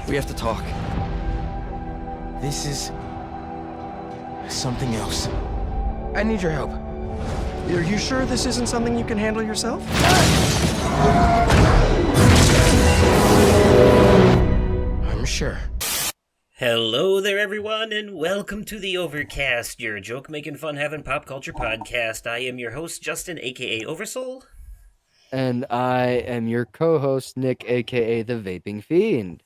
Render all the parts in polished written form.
We have to talk. This is something else. I need your help. Are you sure this isn't something you can handle yourself? I'm sure. Hello there, everyone, and welcome to the Overcast, your joke-making, fun-having pop culture podcast. I am your host, Justin, aka Oversoul. And I am your co-host, Nick, aka the Vaping Fiend.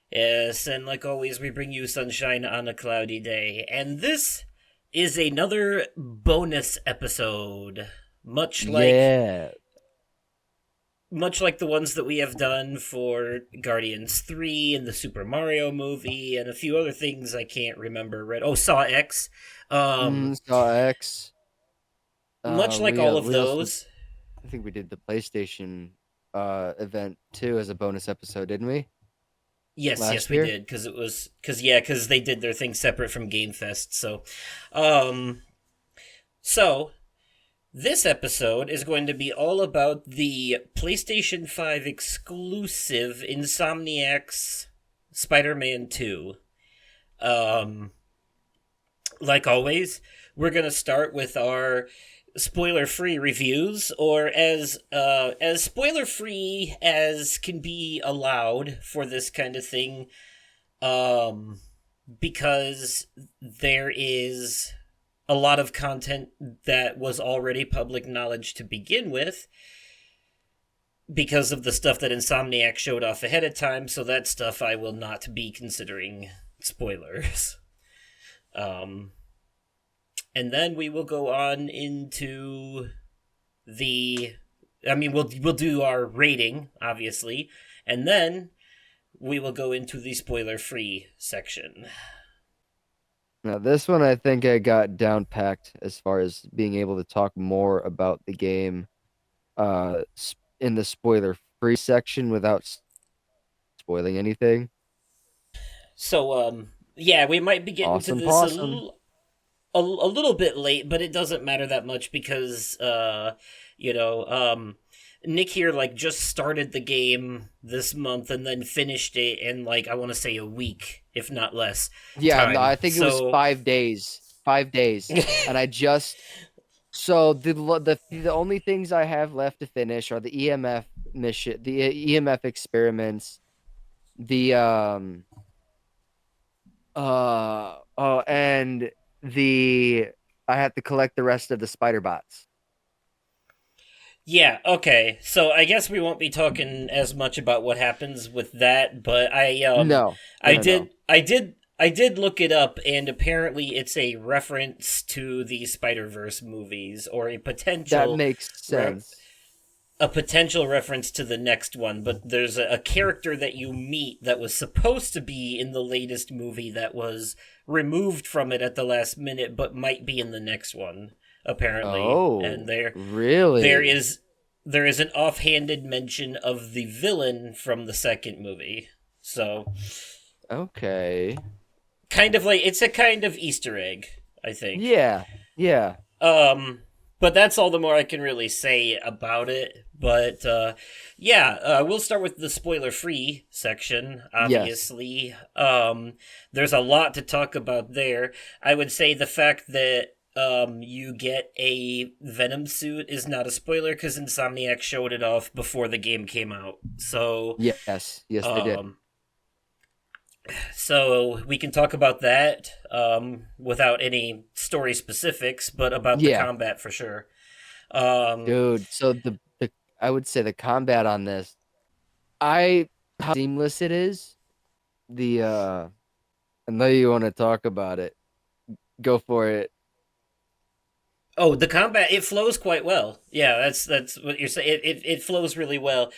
Yes, and like always, we bring you sunshine on a cloudy day. And this is another bonus episode. Much like the ones that we have done for Guardians 3 and the Super Mario movie and a few other things I can't remember. Right? Oh, Saw X. Saw X. Much like all of those. I think we did the PlayStation event too as a bonus episode, didn't we? Yes, we did, because they did their thing separate from Game Fest. So this episode is going to be all about the PlayStation 5 exclusive Insomniac's Spider-Man 2. Like always, we're going to start with our spoiler-free reviews, or as spoiler-free as can be allowed for this kind of thing, because there is a lot of content that was already public knowledge to begin with, because of the stuff that Insomniac showed off ahead of time, so that stuff I will not be considering spoilers. And then we will go on into we'll do our rating, obviously, and then we will go into the spoiler-free section. Now, this one I think I got down packed as far as being able to talk more about the game in the spoiler-free section without spoiling anything. So, we might be getting to this a little bit late, but it doesn't matter that much because, Nick here, just started the game this month and then finished it in, I want to say a week, if not less. Yeah, time. No, I think it was 5 days. 5 days. And I just... So, the only things I have left to finish are the EMF mission, the EMF experiments, and I have to collect the rest of the spider bots. Yeah, okay. So I guess we won't be talking as much about what happens with that, but I did look it up, and apparently it's a reference to the Spider-Verse movies, or a potential... That makes sense. A potential reference to the next one, but there's a character that you meet that was supposed to be in the latest movie that was removed from it at the last minute, but might be in the next one, apparently. Oh, and really? There is an offhanded mention of the villain from the second movie. So, okay, kind of it's a kind of Easter egg, I think. Yeah. But that's all the more I can really say about it. But, we'll start with the spoiler-free section, obviously. Yes. There's a lot to talk about there. I would say the fact that you get a Venom suit is not a spoiler, because Insomniac showed it off before the game came out. So Yes, they did. So we can talk about that without any story specifics, but about the combat for sure. Dude, so the I would say the combat on this, how seamless it is. I know you want to talk about it. Go for it. Oh, the combat, it flows quite well. Yeah, that's what you're saying. It flows really well.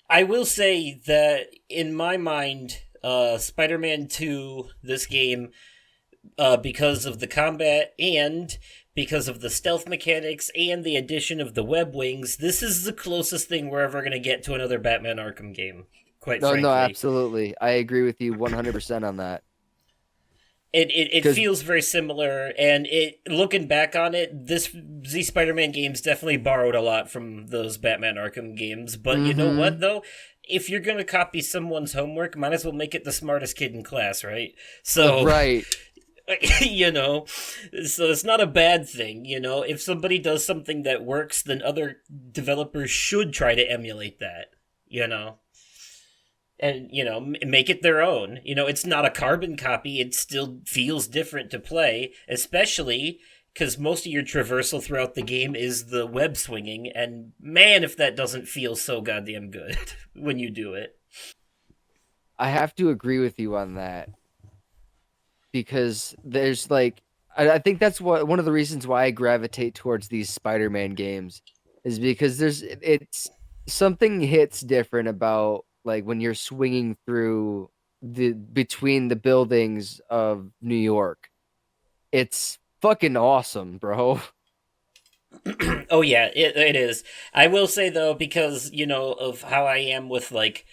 I will say that in my mind, Spider-Man 2, this game, because of the combat and because of the stealth mechanics and the addition of the web wings, this is the closest thing we're ever going to get to another Batman Arkham game, frankly. No, absolutely. I agree with you 100% on that. It feels very similar, and looking back on it, these Spider-Man games definitely borrowed a lot from those Batman Arkham games. But you know what, though? if you're gonna copy someone's homework, might as well make it the smartest kid in class, right? So, Right. you know, so it's not a bad thing, if somebody does something that works, then other developers should try to emulate that, you know and make it their own. It's not a carbon copy, it still feels different to play, especially because most of your traversal throughout the game is the web swinging, and man, if that doesn't feel so goddamn good when you do it. I have to agree with you on that because there's like I think that's one of the reasons why I gravitate towards these Spider-Man games is because it's something hits different about like when you're swinging through the between the buildings of New York. It's fucking awesome, bro. Oh yeah, it is. I will say though, because of how I am with like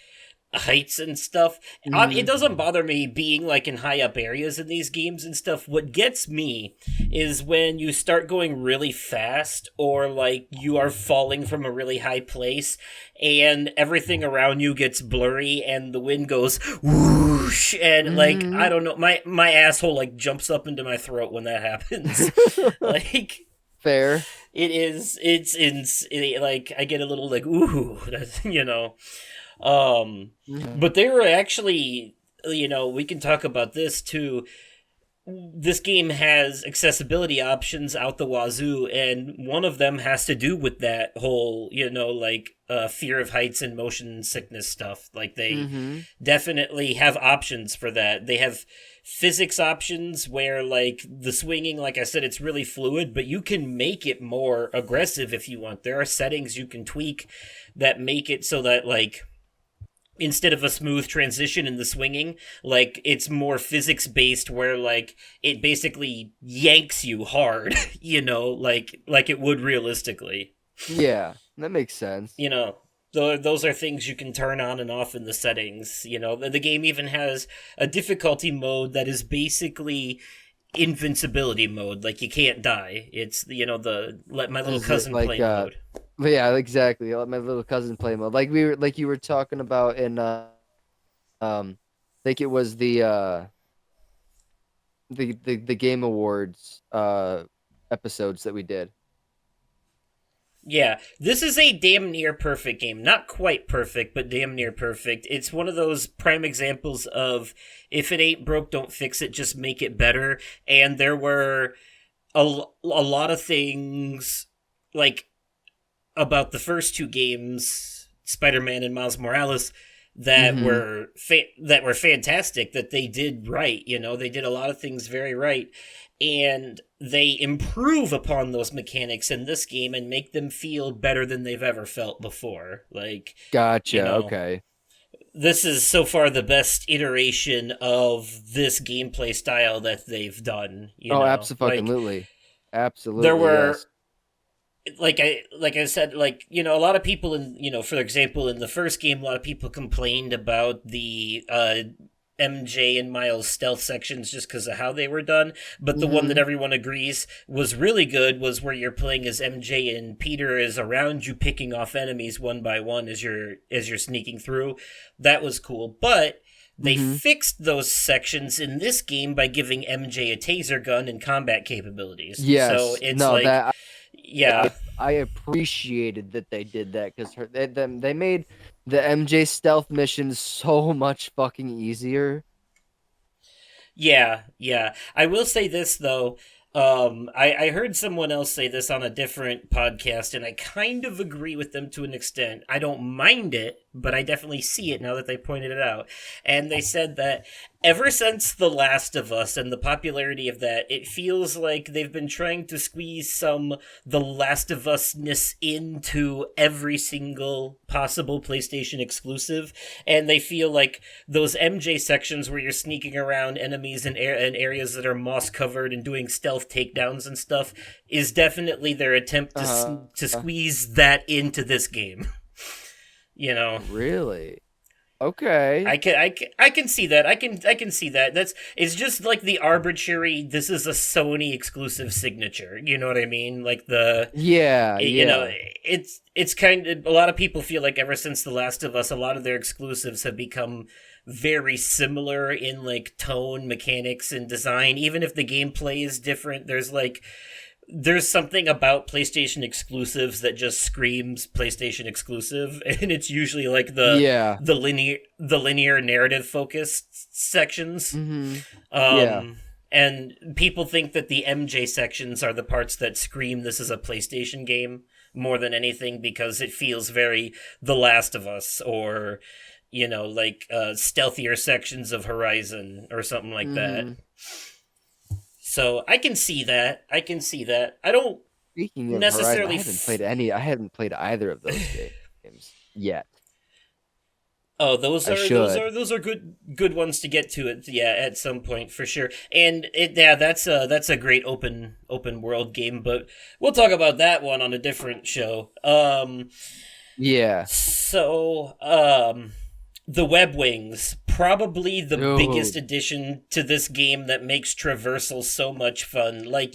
heights and stuff. It Mhm. doesn't bother me being like in high up areas in these games and stuff. What gets me is when you start going really fast, or like you are falling from a really high place and everything around you gets blurry and the wind goes whoosh, and like I Mhm. don't know, my asshole like jumps up into my throat when that happens. Like Fair. like I get a little like ooh, um, Mhm. but they were actually, we can talk about this too. This game has accessibility options out the wazoo, and one of them has to do with that whole, like fear of heights and motion sickness stuff. Like they Mhm. definitely have options for that. They have physics options where like the swinging, like I said, it's really fluid, but you can make it more aggressive if you want. There are settings you can tweak that make it so that like instead of a smooth transition in the swinging, like it's more physics based, where like it basically yanks you hard, like it would realistically. Yeah, that makes sense. you know those are things you can turn on and off in the settings. The game even has a difficulty mode that is basically invincibility mode, like you can't die. It's the let my little Is it cousin like play mode. yeah, exactly. I let my little cousin play mode. Like you were talking about in I think it was the Game Awards episodes that we did. Yeah, this is a damn near perfect game. Not quite perfect, but damn near perfect. It's one of those prime examples of if it ain't broke, don't fix it, just make it better. And there were a lot of things like about the first two games, Spider-Man and Miles Morales, Mm-hmm. that were fantastic, that they did right. They did a lot of things very right, and they improve upon those mechanics in this game and make them feel better than they've ever felt before. Like, you Gotcha. know, Okay. this is so far the best iteration of this gameplay style that they've done. Oh, Like absolutely. there Absolutely, were yes. like I said, like a lot of people in for example, in the first game, a lot of people complained about the MJ and Miles stealth sections just because of how they were done. But the one that Mm-hmm. everyone agrees was really good was where you're playing as MJ and Peter is around you, picking off enemies one by one as you're sneaking through. That was cool, but they Mm-hmm. fixed those sections in this game by giving MJ a taser gun and combat capabilities. So Yes. it's No, like, that yeah, I appreciated that they did that because they made the MJ stealth missions so much fucking easier. yeah. I will say this though. I heard someone else say this on a different podcast, and I kind of agree with them to an extent. I don't mind it, but I definitely see it now that they pointed it out. And they said that ever since The Last of Us and the popularity of that, it feels like they've been trying to squeeze some The Last of Us-ness into every single possible PlayStation exclusive, and they feel like those MJ sections where you're sneaking around enemies in areas that are moss covered and doing stealth takedowns and stuff is definitely their attempt to Uh, squeeze that into this game. you know really? Okay. I can see that. I can see that. It's just like the arbitrary. This is a Sony exclusive signature. You know what I mean? Like Yeah, you know, yeah. it's kind of, a lot of people feel like ever since The Last of Us, a lot of their exclusives have become very similar in like tone, mechanics, and design. Even if the gameplay is different, there's something about PlayStation exclusives that just screams PlayStation exclusive, and it's usually like Yeah. the linear narrative focused sections. Mhm. Yeah. Um, and people think that the MJ sections are the parts that scream this is a PlayStation game more than anything, because it feels very The Last of Us, or like stealthier sections of Horizon or something like that. Mhm. So I can see that. I can see that. I don't Speaking of Horizon, necessarily. I haven't played either of those games yet. Oh, I should. those are good ones to get to it. Yeah, at some point for sure. And that's a great open world game, but we'll talk about that one on a different show. Yeah. So the web wings, probably the biggest Dude. addition to this game that makes traversal so much fun. Like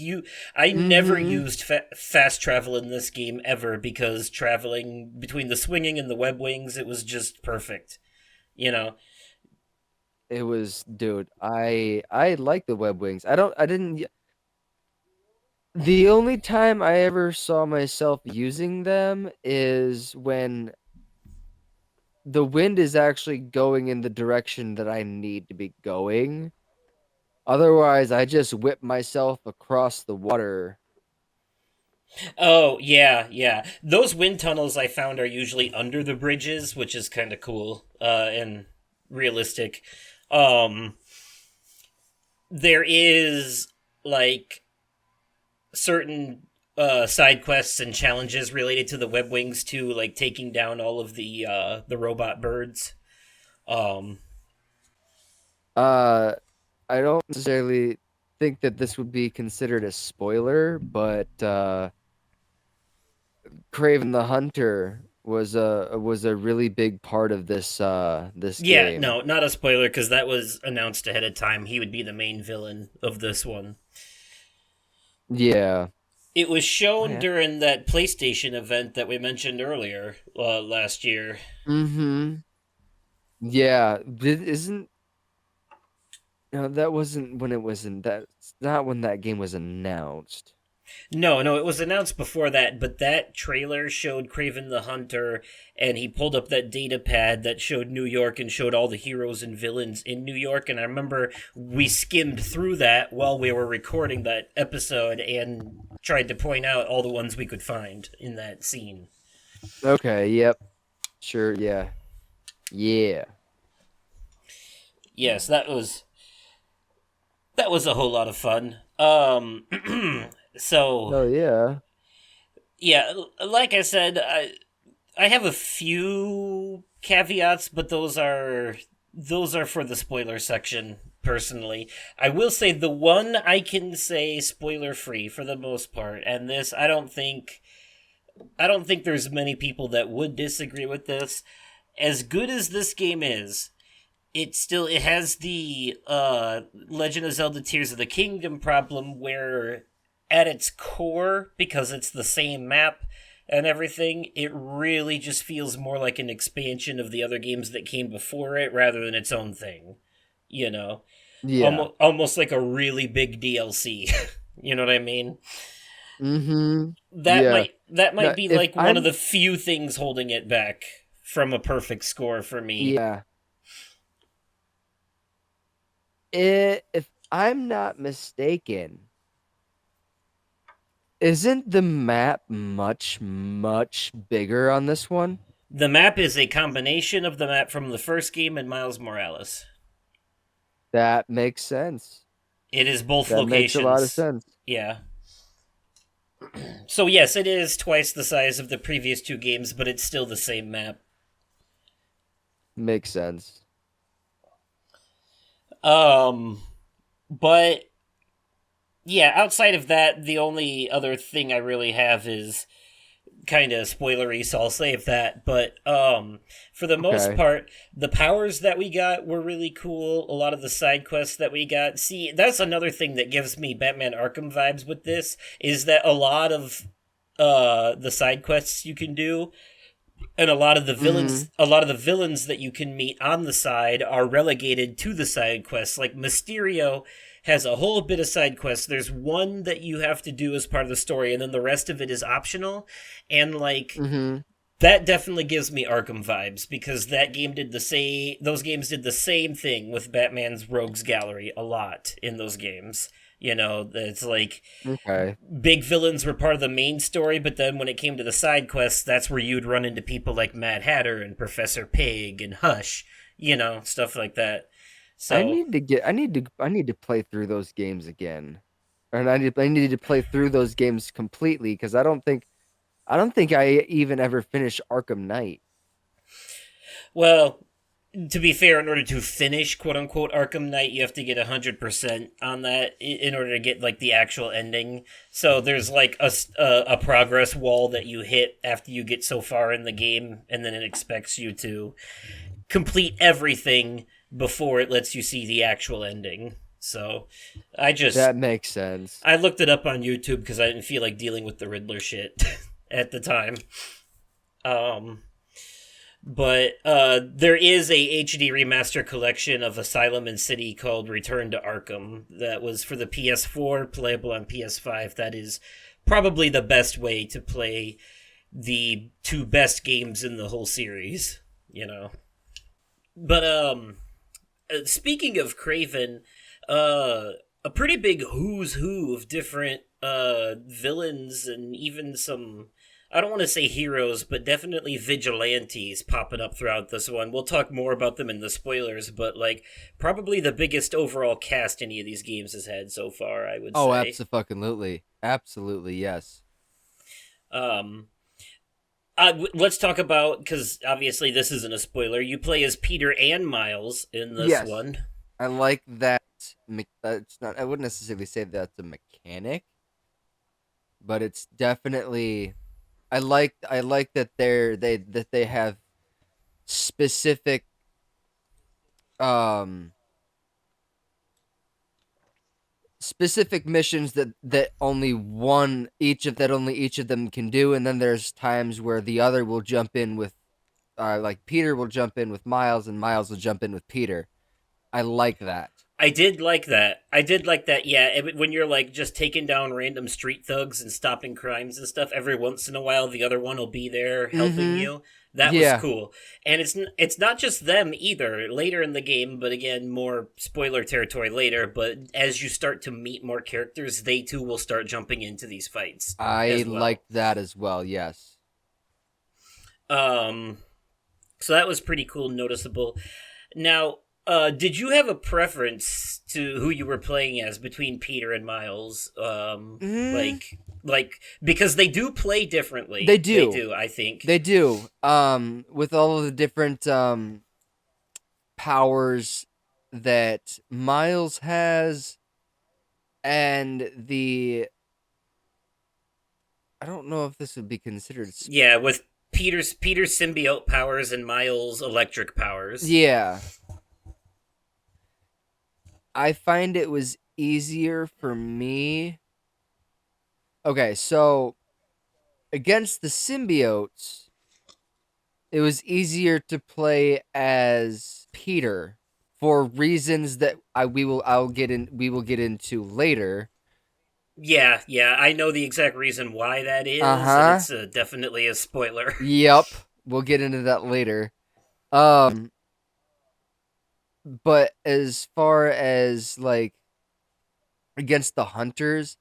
I never Mhm. used fast travel in this game ever, because traveling between the swinging and the web wings, it was just perfect. You know. It was, dude. I like the web wings. I didn't. The only time I ever saw myself using them is when the wind is actually going in the direction that I need to be going. Otherwise, I just whip myself across the water. Oh yeah, yeah. Those wind tunnels I found are usually under the bridges, which is kind of cool and realistic. Um, there is like certain side quests and challenges related to the web wings too, like taking down all of the robot birds. Um, Uh, I don't necessarily think that this would be considered a spoiler, but Craven the Hunter was a really big part of this yeah, game. no, not a spoiler, because that was announced ahead of time. He would be the main villain of this one. Yeah. It was Oh, shown yeah. during that PlayStation event that we mentioned earlier last year. Mm-hmm. Yeah. Isn't no, that wasn't when it wasn't that's not when that game was announced. No, no, it was announced before that, but that trailer showed Craven the Hunter, and he pulled up that data pad that showed New York and showed all the heroes and villains in New York. And I remember we skimmed through that while we were recording that episode and tried to point out all the ones we could find in that scene. Okay, yep. Sure, yeah. Yeah. Yes, that was a whole lot of fun. So Oh yeah. yeah, like I said, I have a few caveats, but those are for the spoiler section. Personally, I will say the one I can say spoiler free for the most part, and this I don't think there's many people that would disagree with this. As good as this game is, it has the Legend of Zelda Tears of the Kingdom problem, where at its core, because it's the same map and everything, it really just feels more like an expansion of the other games that came before it rather than its own thing. You know, Yeah. almost like a really big DLC. You know what I mean? Mm-hmm. Yeah. That Now, might be if like one of I'm the few things holding it back from a perfect score for me. yeah, if I'm not mistaken, isn't the map much bigger on this one? The map is a combination of the map from the first game and Miles Morales. That makes sense. It is both That makes a lot of locations. sense. Yeah. So yes, it is twice the size of the previous two games, but it's still the same map. Makes sense. Um but yeah, outside of that, the only other thing I really have is kind of spoilery, so I'll save that. But for the most Okay. part, the powers that we got were really cool. A lot of the side quests that we got. See, that's another thing that gives me Batman Arkham vibes with this is that a lot of the side quests you can do and a lot of the villains that you can meet on the side are relegated to the side quests. Like Mysterio has a whole bit of side quests. There's one that you have to do as part of the story, and then the rest of it is optional. And like Mm-hmm. that definitely gives me Arkham vibes because that game did the same. Those games did the same thing with Batman's Rogues Gallery a lot in those games. You know, it's like Okay. big villains were part of the main story, but then when it came to the side quests, that's where you'd run into people like Mad Hatter and Professor Pig and Hush, you know, stuff like that. I So, need to get. I need to play through those games again, and I need to play through those games completely because I don't think I even ever finished Arkham Knight. well, to be fair, in order to finish quote unquote Arkham Knight, you have to get 100% on that in order to get like the actual ending. So there's like a progress wall that you hit after you get so far in the game, and then it expects you to complete everything before it lets you see the actual ending. So That makes sense. I looked it up on YouTube because I didn't feel like dealing with the Riddler shit at the time. Um, but there is a HD remaster collection of Asylum and City called Return to Arkham that was for the PS4, playable on PS5. That is probably the best way to play the two best games in the whole series, you know. But speaking of Craven, a pretty big who's who of different villains and even some, I don't want to say heroes, but definitely vigilantes popping up throughout this one. We'll talk more about them in the spoilers, but like probably the biggest overall cast any of these games has had so far, I would Oh, say. absolutely, absolutely, yes. Um, let's talk about, because obviously this isn't a spoiler. You play as Peter and Miles in this Yes, one. I like that. It's not. I wouldn't necessarily say that's a mechanic, but it's definitely. I like that they have specific um specific missions that only each of them can do, and then there's times where the other will jump in with like Peter will jump in with Miles and Miles will jump in with Peter. I like that. I did like that. I did like that. Yeah, when you're like just taking down random street thugs and stopping crimes and stuff, every once in a while the other one will be there helping Mm-hmm. you. That was Yeah. cool. And it's not just them either. Later in the game, but again, more spoiler territory later, but as you start to meet more characters, they too will start jumping into these fights I as well. liked that as well, yes. Um so that was pretty cool, noticeable. Now, did you have a preference to who you were playing as between Peter and Miles? Mm, Because they do play differently. they do. They do, I think. They do. With all of the different powers that Miles has and the I don't know if this would be considered Yeah, with Peter's symbiote powers and Miles' electric powers. yeah. I find it was easier for me. Okay, so against the symbiotes, it was easier to play as Peter for reasons that we will get into later. Yeah, yeah, I know the exact reason why that is, and Uh-huh. it's definitely a spoiler. Yep. We'll get into that later. Um but as far as like against the hunters,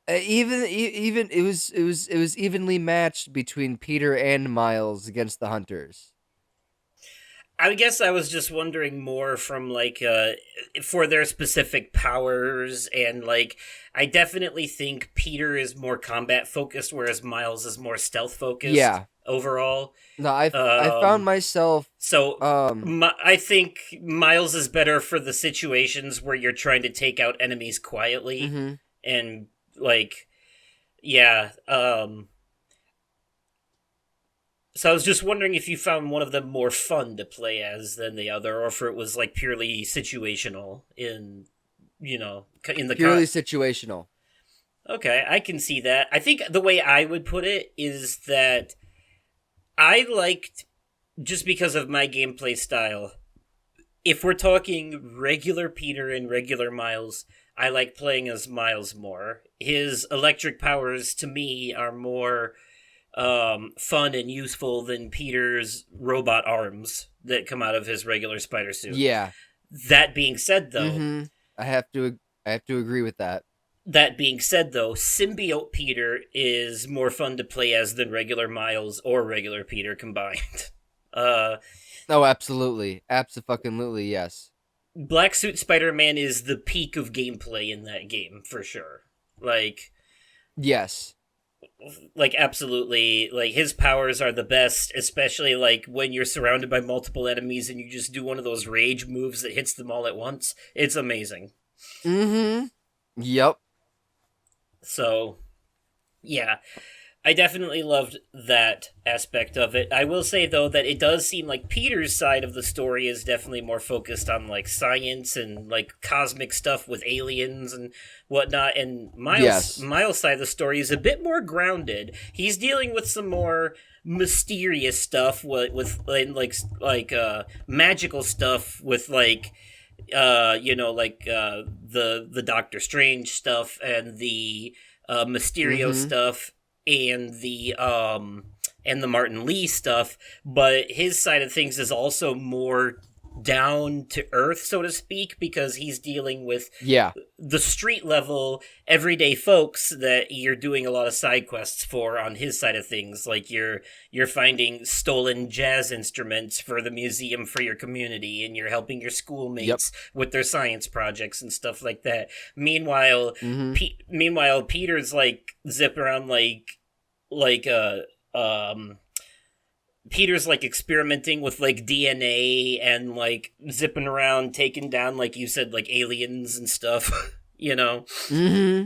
even it was evenly matched between Peter and Miles against the hunters. I guess I was just wondering more from like for their specific powers, and like I definitely think Peter is more combat focused whereas Miles is more stealth focused Yeah. overall. No, I found Um myself so um I think Miles is better for the situations where you're trying to take out enemies quietly mhm. and like Yeah. So I was just wondering if you found one of them more fun to play as than the other, or if it was like purely situational in, in the Purely situational. Okay, I can see that. I think the way I would put it is that I liked, just because of my gameplay style, if we're talking regular Peter and regular Miles, I like playing as Miles more. His electric powers to me are more fun and useful than Peter's robot arms that come out of his regular spider suit. Yeah. That being said, though, Mm-hmm. I have to. I have to agree with that. Symbiote Peter is more fun to play as than regular Miles or regular Peter combined. Uh, Oh, absolutely, absolutely, yes. Black Suit Spider Man is the peak of gameplay in that game for sure. Like, Yes. absolutely, like his powers are the best, especially like when you're surrounded by multiple enemies and you just do one of those rage moves that hits them all at once. It's amazing. Mm-hmm. Yep. So, yeah, I definitely loved that aspect of it. I will say though that it does seem like Peter's side of the story is definitely more focused on like science and like cosmic stuff with aliens and whatnot, and Yes. Miles' side of the story is a bit more grounded. He's dealing with some more mysterious stuff with magical stuff with the Doctor Strange stuff and the Mysterio Mm-hmm. stuff and the Martin Lee stuff, but his side of things is also more down to earth, so to speak, because he's dealing with Yeah. the street level everyday folks that you're doing a lot of side quests for on his side of things. Like you're finding stolen jazz instruments for the museum for your community, and you're helping your Yep. schoolmates with their science projects and stuff like that. Meanwhile, Mm-hmm. Peter's like zipping around like Peter's like experimenting with like DNA and like zipping around, taking down, like you said, like aliens and stuff, you know? Mm-hmm.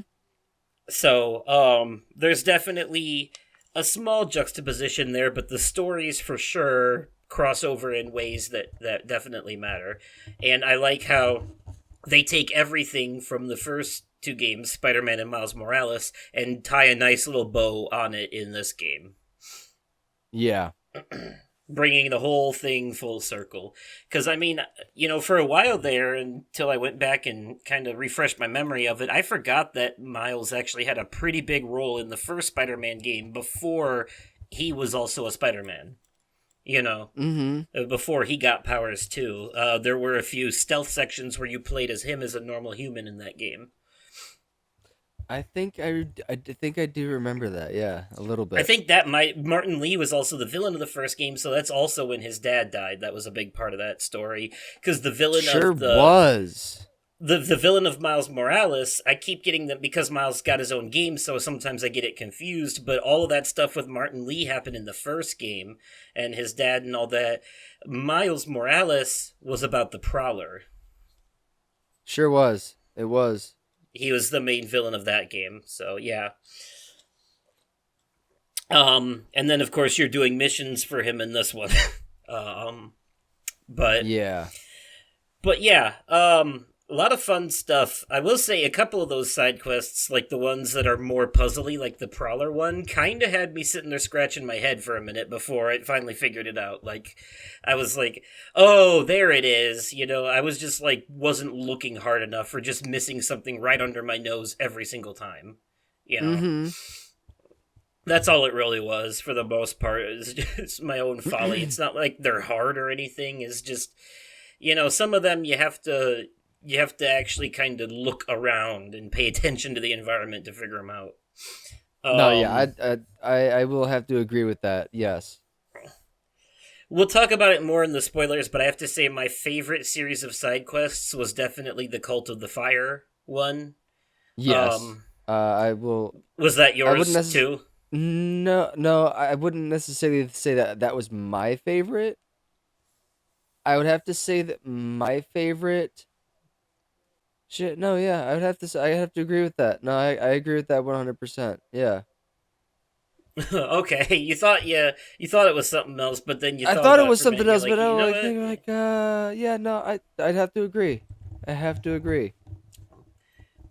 So, there's definitely a small juxtaposition there, but the stories for sure cross over in ways that definitely matter. And I like how they take everything from the first two games, Spider Man and Miles Morales, and tie a nice little bow on it in this game, Yeah. bringing the whole thing full circle. Because, I mean, for a while there, until I went back and kind of refreshed my memory of it, I forgot that Miles actually had a pretty big role in the first Spider Man game before he was also a Spider Man. Mm-hmm. Before he got powers too. There were a few stealth sections where you played as him as a normal human in that game. I think I do remember that. Yeah, a little I bit. think that Martin Lee was also the villain of the first game, so that's also when his dad died. That was a big part of that story because Sure was. the villain of Miles Morales, I keep getting them because Miles got his own game, so sometimes I get it confused. But all of that stuff with Martin Lee happened in the first game, and his dad and all that. Miles Morales was about the Prowler. Sure was. It was. He was the main villain of that game. So yeah. And then of course you're doing missions for him in this one. um, but Yeah. but yeah, a lot of fun stuff. I will say a couple of those side quests, like the ones that are more puzzly, like the Prowler one, kind of had me sitting there scratching my head for a minute before I finally figured it out. Like, I was like, "Oh, there it is." I was just like wasn't looking hard enough, or just missing something right under my nose every single time. You know, Mm-hmm. that's all it really was for the most part. It's just my own folly. It's not like they're hard or anything. It's just some of them you have to actually kind of look around and pay attention to the environment to figure them out. No, yeah, Um, I will have to agree with that. Yes. we'll talk about it more in the spoilers, but I have to say my favorite series of side quests was definitely the Cult of the Fire one. Yes. Um, I will. was that I wouldn't yours necessarily. too? No, no, I wouldn't necessarily say that that was my favorite. I would have to say that my favorite Shit, no, yeah, I have to agree with that. No, I agree with that 100%. Yeah. Okay, you thought it was something else, but then you I thought thought it about it was for a minute something and you're else, like, but I you know like what? think like yeah, no, I'd have to agree. I have to agree.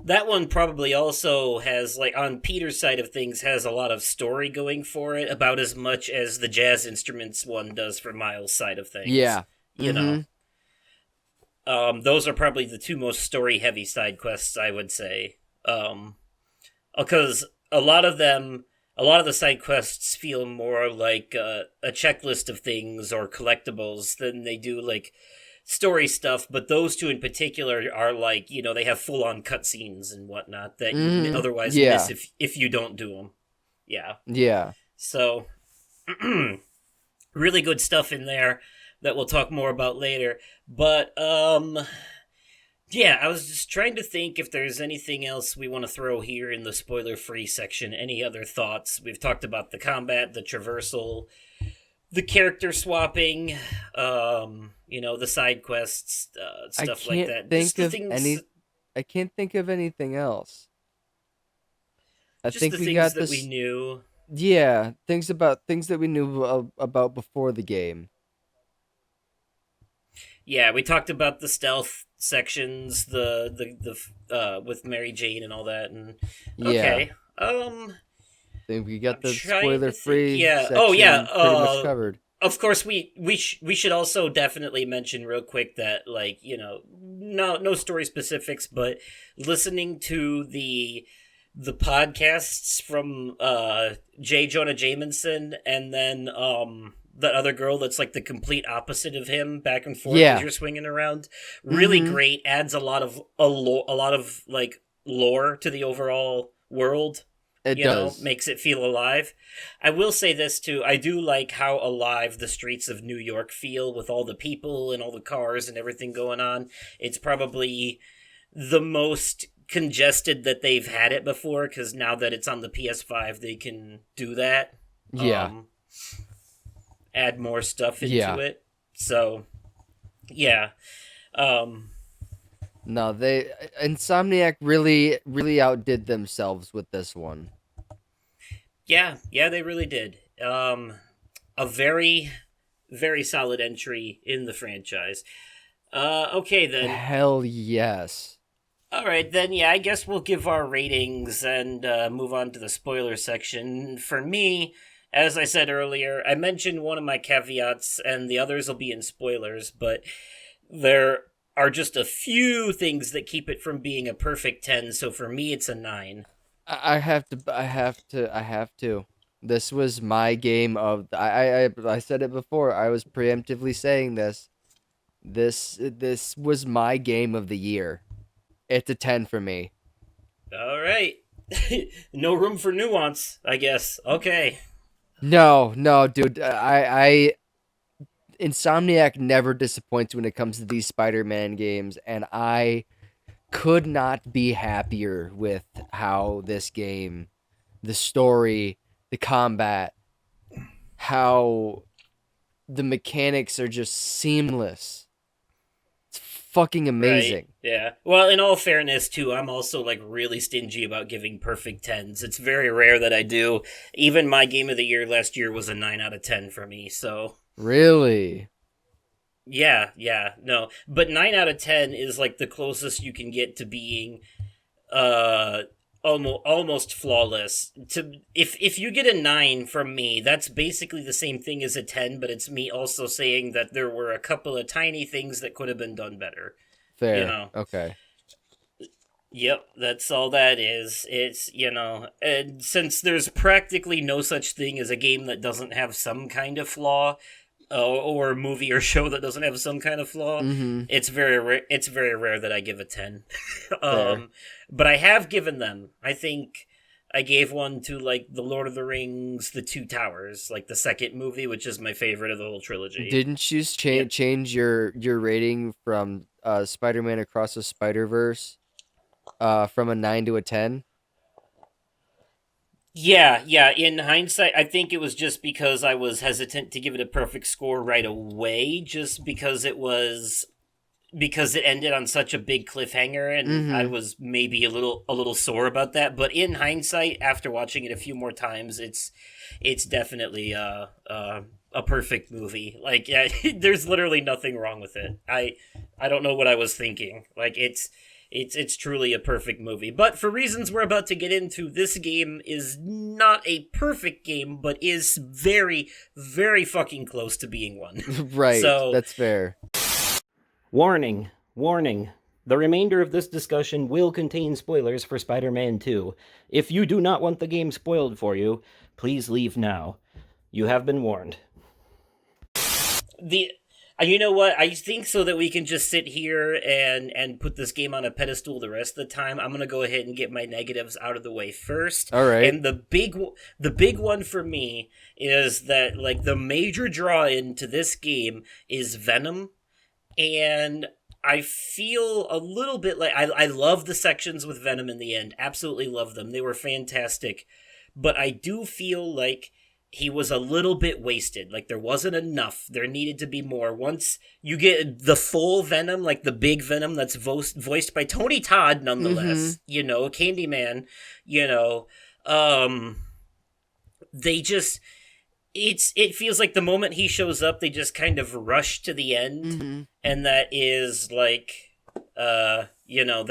That one probably also has, like, on Peter's side of things, has a lot of story going for it, about as much as the jazz instruments one does for Miles' side of things. Yeah. You know, Mhm. those are probably the two most story heavy side quests, I would say. Because a lot of the side quests feel more like a checklist of things or collectibles than they do like story stuff. But those two in particular are like, they have full on cutscenes and whatnot that you'd Mhm. otherwise miss Yeah. if you don't do them. Yeah. Yeah. So really good stuff in there that we'll talk more about later. But yeah, I was just trying to think if there's anything else we want to throw here in the spoiler free section. Any other thoughts? We've talked about the combat, the traversal, the character swapping, the side quests, I stuff like can't that. think of any I can't think of anything else. I Just think the we things got that we this. knew. Yeah, things that we knew about before the game. Yeah, we talked about the stealth sections, the with Mary Jane and all that, and Yeah. okay. Think we got I'm the trying spoiler to think. free Yeah. Oh, yeah. section pretty much covered. Of course, we should also definitely mention real quick that, like, no story specifics, but listening to the podcasts from J. Jonah Jameson, and then the other girl that's like the complete opposite of him, back and forth as Yeah. you're swinging around, really Mhm. great. Adds a lot of like lore to the overall world. It does. Makes it feel alive. I will say this too. I do like how alive the streets of New York feel with all the people and all the cars and everything going on. It's probably the most congested that they've had it before, because now that it's on the PS5, they can do that. Yeah. Um, Add more stuff into Yeah. it. So, yeah. Um, No, they Insomniac really outdid themselves with this one. yeah, they really did. A very, very solid entry in the franchise. Okay then. Hell yes. All right then. Yeah, I guess we'll give our ratings and move on to the spoiler section. For me, as I said earlier, I mentioned one of my caveats, and the others will be in spoilers. But there are just a few things that keep it from being a perfect 10. So for me, it's a 9. I have to. This was my game of I said it before. I was preemptively saying this. This was my game of the year. It's a 10 for me. All right. No room for nuance, I guess. Okay. No, no, dude. I Insomniac never disappoints when it comes to these Spider-Man games, and I could not be happier with how this game, the story, the combat, how the mechanics are just seamless. It's fucking Right. amazing. Yeah. Well, in all fairness, too, I'm also like really stingy about giving perfect 10s. It's very rare that I do. Even my game of the year last year was a 9 out of 10 for me. So, Really? yeah, no. But 9 out of 10 is like the closest you can get to being uh almost flawless. To if you get a 9 from me, that's basically the same thing as a 10, but it's me also saying that there were a couple of tiny things that could have been done better. You Fair. know. Okay. Yep, that's all that is. It's, and since there's practically no such thing as a game that doesn't have some kind of flaw, or a movie or show that doesn't have some kind of flaw, Mm-hmm. it's very rare that I give a 10. Fair. But I have given them. I think I gave one to, like, The Lord of the Rings, The Two Towers, like the second movie, which is my favorite of the whole trilogy. Didn't you Yep. change your rating from Spider-Man Across the Spider-Verse from a 9 to a 10? Yeah. In hindsight, I think it was just because I was hesitant to give it a perfect score right away, just because it was because it ended on such a big cliffhanger, and I was maybe a little sore about that. But in hindsight, after watching it a few more times, it's definitely a perfect movie. Like, yeah, there's literally nothing wrong with it. I don't know what I was thinking. Like, it's truly a perfect movie. But for reasons we're about to get into, this game is not a perfect game, but is very, very fucking close to being one. Right, So, that's fair. Warning, warning. The remainder of this discussion will contain spoilers for Spider-Man 2. If you do not want the game spoiled for you, please leave now. You have been warned. You know what? I think so that we can just sit here and put this game on a pedestal the rest of the time. I'm gonna go ahead and get my negatives out of the way first. All right. And the big one for me is that, like, the major draw into this game is Venom, and I feel a little bit like I love the sections with Venom in the end. Absolutely love them. They were fantastic. But I do feel like he was a little bit wasted. Like, there wasn't enough. There needed to be more. Once you get the full Venom, like the big Venom that's voiced by Tony Todd, nonetheless, you know, Candyman, you know, they just, it feels like the moment he shows up, they just kind of rush to the end. And that is like, you know,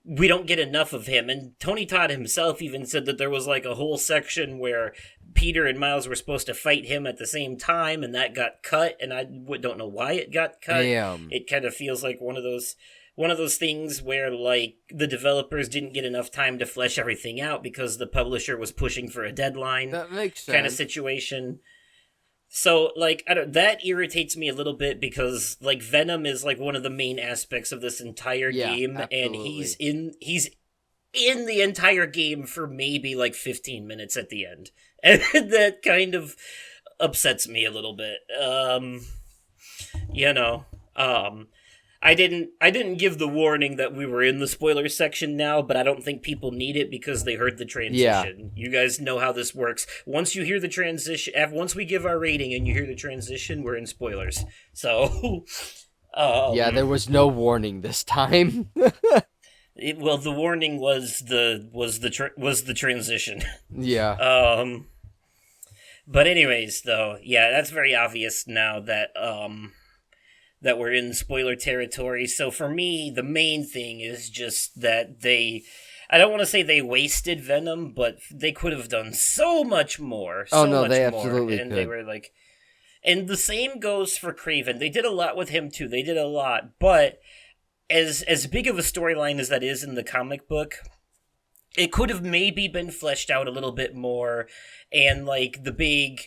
we don't get enough of him. And Tony Todd himself even said that there was like a whole section where Peter and Miles were supposed to fight him at the same time, and that got cut, and I don't know why it got cut. Damn. It kind of feels like one of those things where, like, the developers didn't get enough time to flesh everything out because the publisher was pushing for a deadline. That makes sense. Kind of situation. So, like, that irritates me a little bit because, like, Venom is, like, one of the main aspects of this entire game, absolutely. and he's in the entire game for maybe, like, 15 minutes at the end. And that kind of upsets me a little bit. You know, I didn't give the warning that we were in the spoiler section now, but I don't think people need it because they heard the transition. You guys know how this works. Once you hear the transition, once we give our rating and you hear the transition, we're in spoilers. So, yeah, there was no warning this time. well, the warning was the transition. Yeah. But anyways, though, yeah, that's very obvious now that that we're in spoiler territory. So for me, the main thing is just that I don't want to say they wasted Venom, but they could have done so much more. They absolutely and could. They were like, and the same goes for Kraven. They did a lot with him too. They did a lot, but as big of a storyline as that is in the comic book, it could have maybe been fleshed out a little bit more, and like the big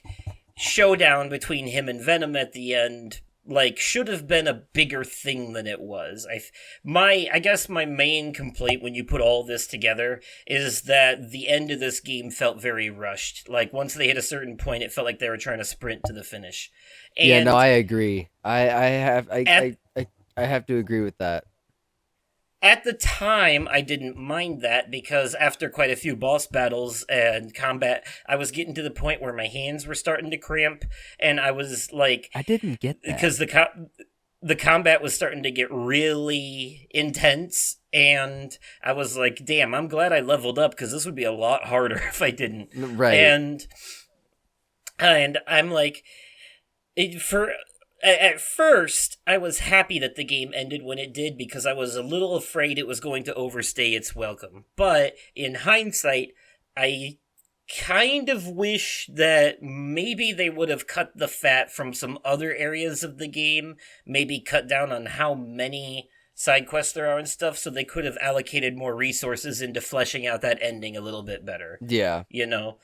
showdown between him and Venom at the end, like, should have been a bigger thing than it was. I guess my main complaint when you put all this together is that the end of this game felt very rushed. Like, once they hit a certain point, it felt like they were trying to sprint to the finish. And yeah, no, I agree. I have to agree with that. at the time, I didn't mind that because after quite a few boss battles and combat, I was getting to the point where my hands were starting to cramp, and I was like, I didn't get that. because the combat was starting to get really intense, and I was like, damn, I'm glad I leveled up because this would be a lot harder if I didn't. Right. And I'm like, at first, I was happy that the game ended when it did because I was a little afraid it was going to overstay its welcome. But in hindsight, I kind of wish that maybe they would have cut the fat from some other areas of the game, maybe cut down on how many side quests there are and stuff, so they could have allocated more resources into fleshing out that ending a little bit better. Yeah. You know?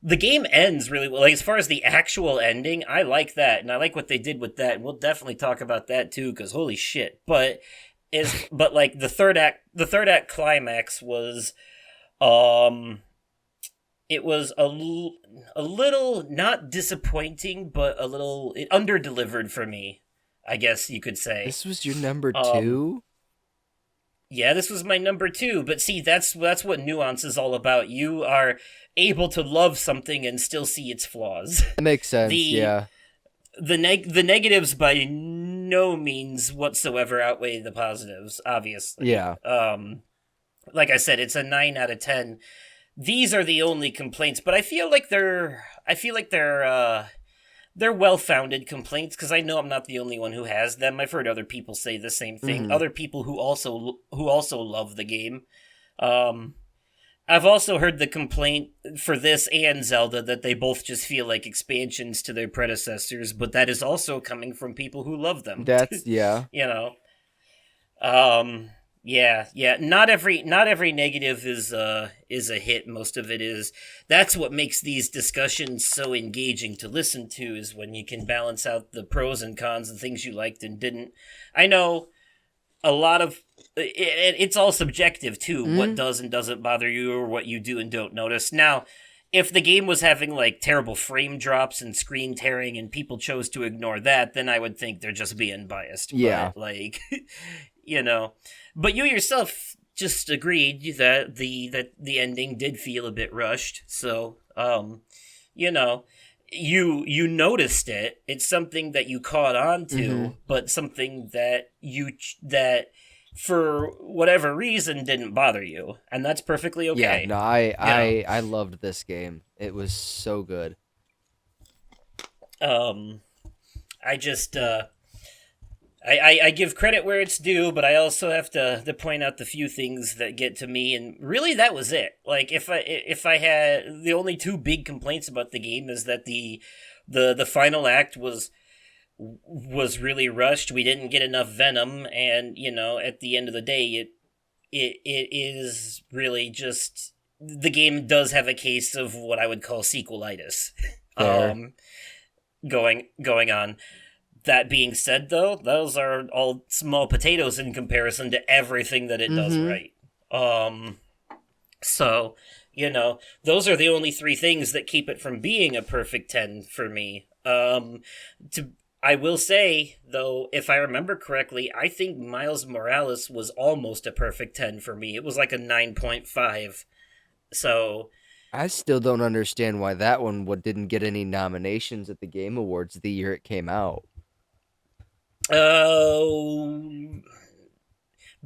The game ends really well. Like, as far as the actual ending, I like that, and I like what they did with that, and we'll definitely talk about that too, because holy shit. But like the third act climax was, it was a little not disappointing, but a little it under-delivered for me, I guess you could say. This was your number 2? Yeah, this was my number 2, but see, that's what nuance is all about. You are able to love something and still see its flaws. That makes sense, yeah. The negatives by no means whatsoever outweigh the positives, obviously. Yeah. Like I said, it's a 9 out of 10. These are the only complaints, but I feel like they're well-founded complaints, because I know I'm not the only one who has them. I've heard other people say the same thing. Other people who also love the game. I've also heard the complaint for this and Zelda that they both just feel like expansions to their predecessors, but that is also coming from people who love them. That's yeah. You know. Yeah. Not every negative is a hit. Most of it is. That's what makes these discussions so engaging to listen to, is when you can balance out the pros and cons, the things you liked and didn't. I know a lot of it's all subjective too. What does and doesn't bother you, or what you do and don't notice. Now, if the game was having like terrible frame drops and screen tearing, and people chose to ignore that, then I would think they're just being biased. Yeah, but, like, you know. But you yourself just agreed that the ending did feel a bit rushed. So, you know, you noticed it. It's something that you caught on to, but something that that for whatever reason didn't bother you, and that's perfectly okay. Yeah, no, I loved this game. It was so good. I just I give credit where it's due, but I also have to point out the few things that get to me, and really that was it. Like, if I had the only two big complaints about the game is that the final act was really rushed. We didn't get enough venom, and you know, at the end of the day, it is really just, the game does have a case of what I would call sequelitis going on. That being said, though, those are all small potatoes in comparison to everything that it does right. So, you know, those are the only three things that keep it from being a perfect 10 for me. I will say, though, if I remember correctly, I think Miles Morales was almost a perfect 10 for me. It was like a 9.5. So I still don't understand why that one didn't get any nominations at the Game Awards the year it came out.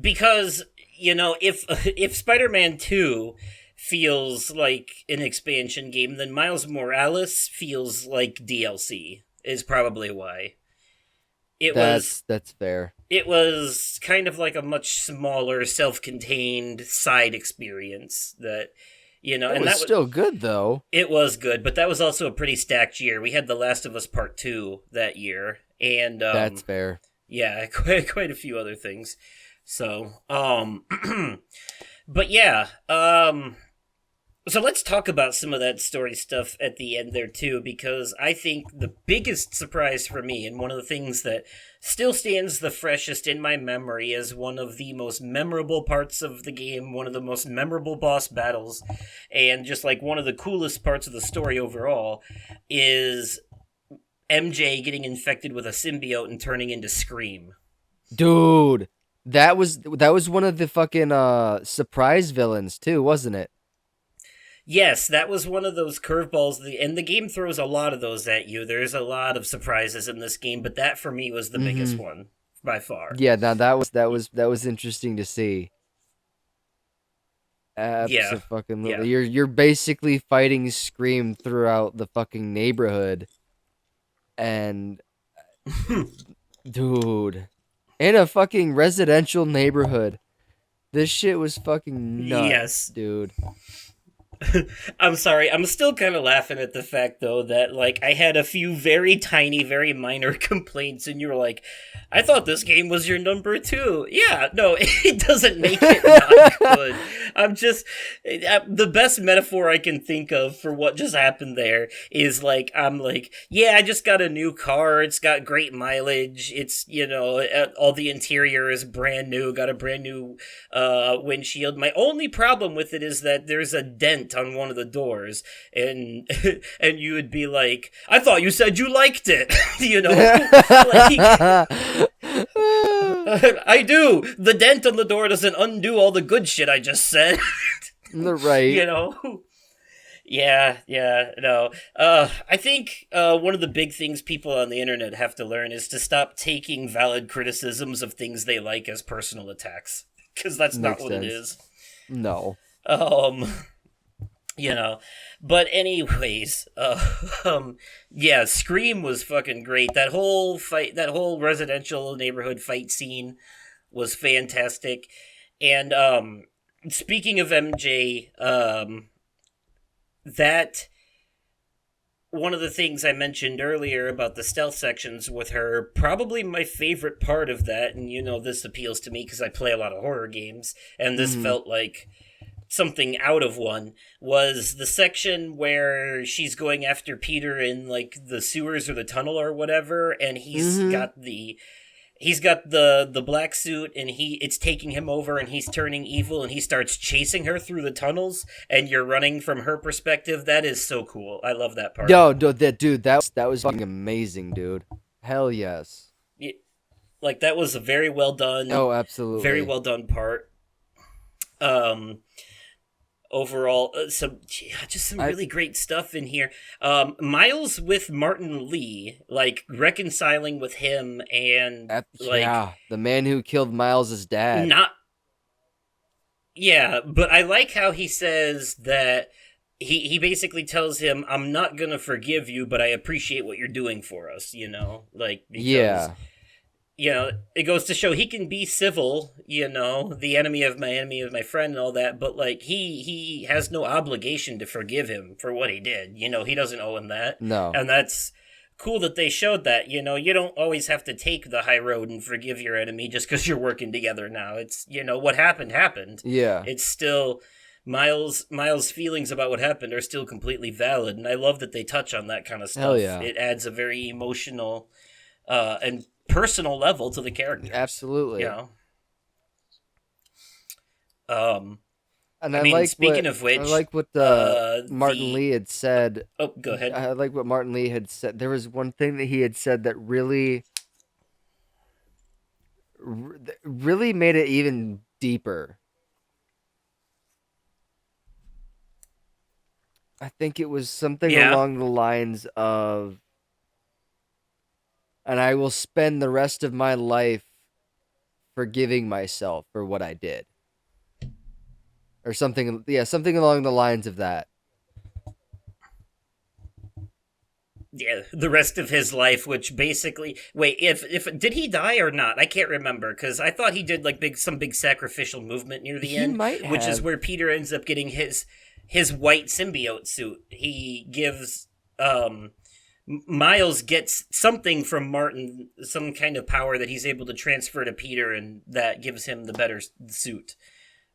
Because, you know, if Spider-Man 2 feels like an expansion game, then Miles Morales feels like DLC, is probably why. That's fair. It was kind of like a much smaller, self-contained side experience that, you know, It and was that was still good though. It was good, but that was also a pretty stacked year. We had The Last of Us Part 2 that year, and that's fair. Yeah, quite a few other things. So, but yeah, so let's talk about some of that story stuff at the end there too, because I think the biggest surprise for me, and one of the things that still stands the freshest in my memory as one of the most memorable parts of the game, one of the most memorable boss battles, and just like one of the coolest parts of the story overall, is MJ getting infected with a symbiote and turning into Scream. Dude, that was one of the fucking surprise villains too, wasn't it? Yes, that was one of those curveballs, and the game throws a lot of those at you. There's a lot of surprises in this game, but that for me was the biggest one by far. Yeah, now that was interesting to see. Absolutely. Yeah. You're basically fighting Scream throughout the fucking neighborhood, and dude, in a fucking residential neighborhood, this shit was fucking nuts, yes, dude. I'm sorry. I'm still kind of laughing at the fact, though, that, like, I had a few very tiny, very minor complaints, and you were like, I thought this game was your number 2. Yeah, no, it doesn't make it not good. The best metaphor I can think of for what just happened there is, like, I'm like, yeah, I just got a new car. It's got great mileage. It's, you know, all the interior is brand new. Got a brand new windshield. My only problem with it is that there's a dent on one of the doors, and you would be like, I thought you said you liked it. You know, like, I do. The dent on the door doesn't undo all the good shit I just said. Right. You know, No. I think one of the big things people on the internet have to learn is to stop taking valid criticisms of things they like as personal attacks, because that's not Makes what it sense. is. No. Um, you know, but anyways, yeah, Scream was fucking great. That whole fight, that whole residential neighborhood fight scene was fantastic. And speaking of MJ, that one of the things I mentioned earlier about the stealth sections with her, probably my favorite part of that, and this appeals to me because I play a lot of horror games, and this felt like something out of one, was the section where she's going after Peter in like the sewers or the tunnel or whatever, and he's got the black suit, and it's taking him over, and he's turning evil, and he starts chasing her through the tunnels, and you're running from her perspective. That is so cool. I love that part. Yo, that was fucking amazing, dude. Hell yes. Like, that was a very well done. Oh, absolutely. Very well done part. Overall, just some really great stuff in here. Miles with Martin Lee, like reconciling with him, and the man who killed Miles' dad. But I like how he says that he basically tells him, "I'm not gonna forgive you, but I appreciate what you're doing for us." Because, it goes to show he can be civil, the enemy of my friend and all that, but like he has no obligation to forgive him for what he did. He doesn't owe him that. No. And that's cool that they showed that. You don't always have to take the high road and forgive your enemy just because you're working together now. It's, what happened. Yeah. It's still Miles' feelings about what happened are still completely valid, and I love that they touch on that kind of stuff. Hell yeah. It adds a very emotional and personal level to the character. Absolutely. And speaking of which, I like what Martin Lee had said. Oh, go ahead. I like what Martin Lee had said. There was one thing that he had said that really made it even deeper. I think it was something along the lines of, "And I will spend the rest of my life forgiving myself for what I did." Or something, something along the lines of that. Yeah, the rest of his life, which basically... Wait, if did he die or not? I can't remember, because I thought he did like some big sacrificial movement near the end. Which is where Peter ends up getting his white symbiote suit. He gives... Miles gets something from Martin, some kind of power that he's able to transfer to Peter, and that gives him the better suit.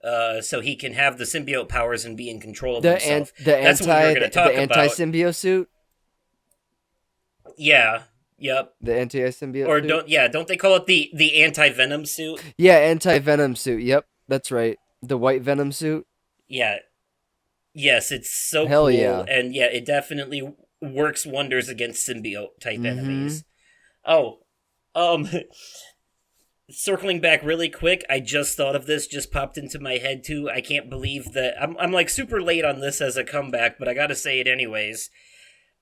So he can have the symbiote powers and be in control of himself. That's what we were going to talk about. The anti-symbiote suit? Yeah. Yep. The anti-symbiote suit? Don't they call it the anti-venom suit? Yeah, anti-venom suit. Yep, that's right. The white venom suit? Yeah. Yes, it's so Hell cool. Yeah. And yeah, it definitely works wonders against symbiote type enemies. Oh, circling back really quick, I just thought of this, just popped into my head too. I can't believe that I'm like super late on this as a comeback, but I gotta say it anyways.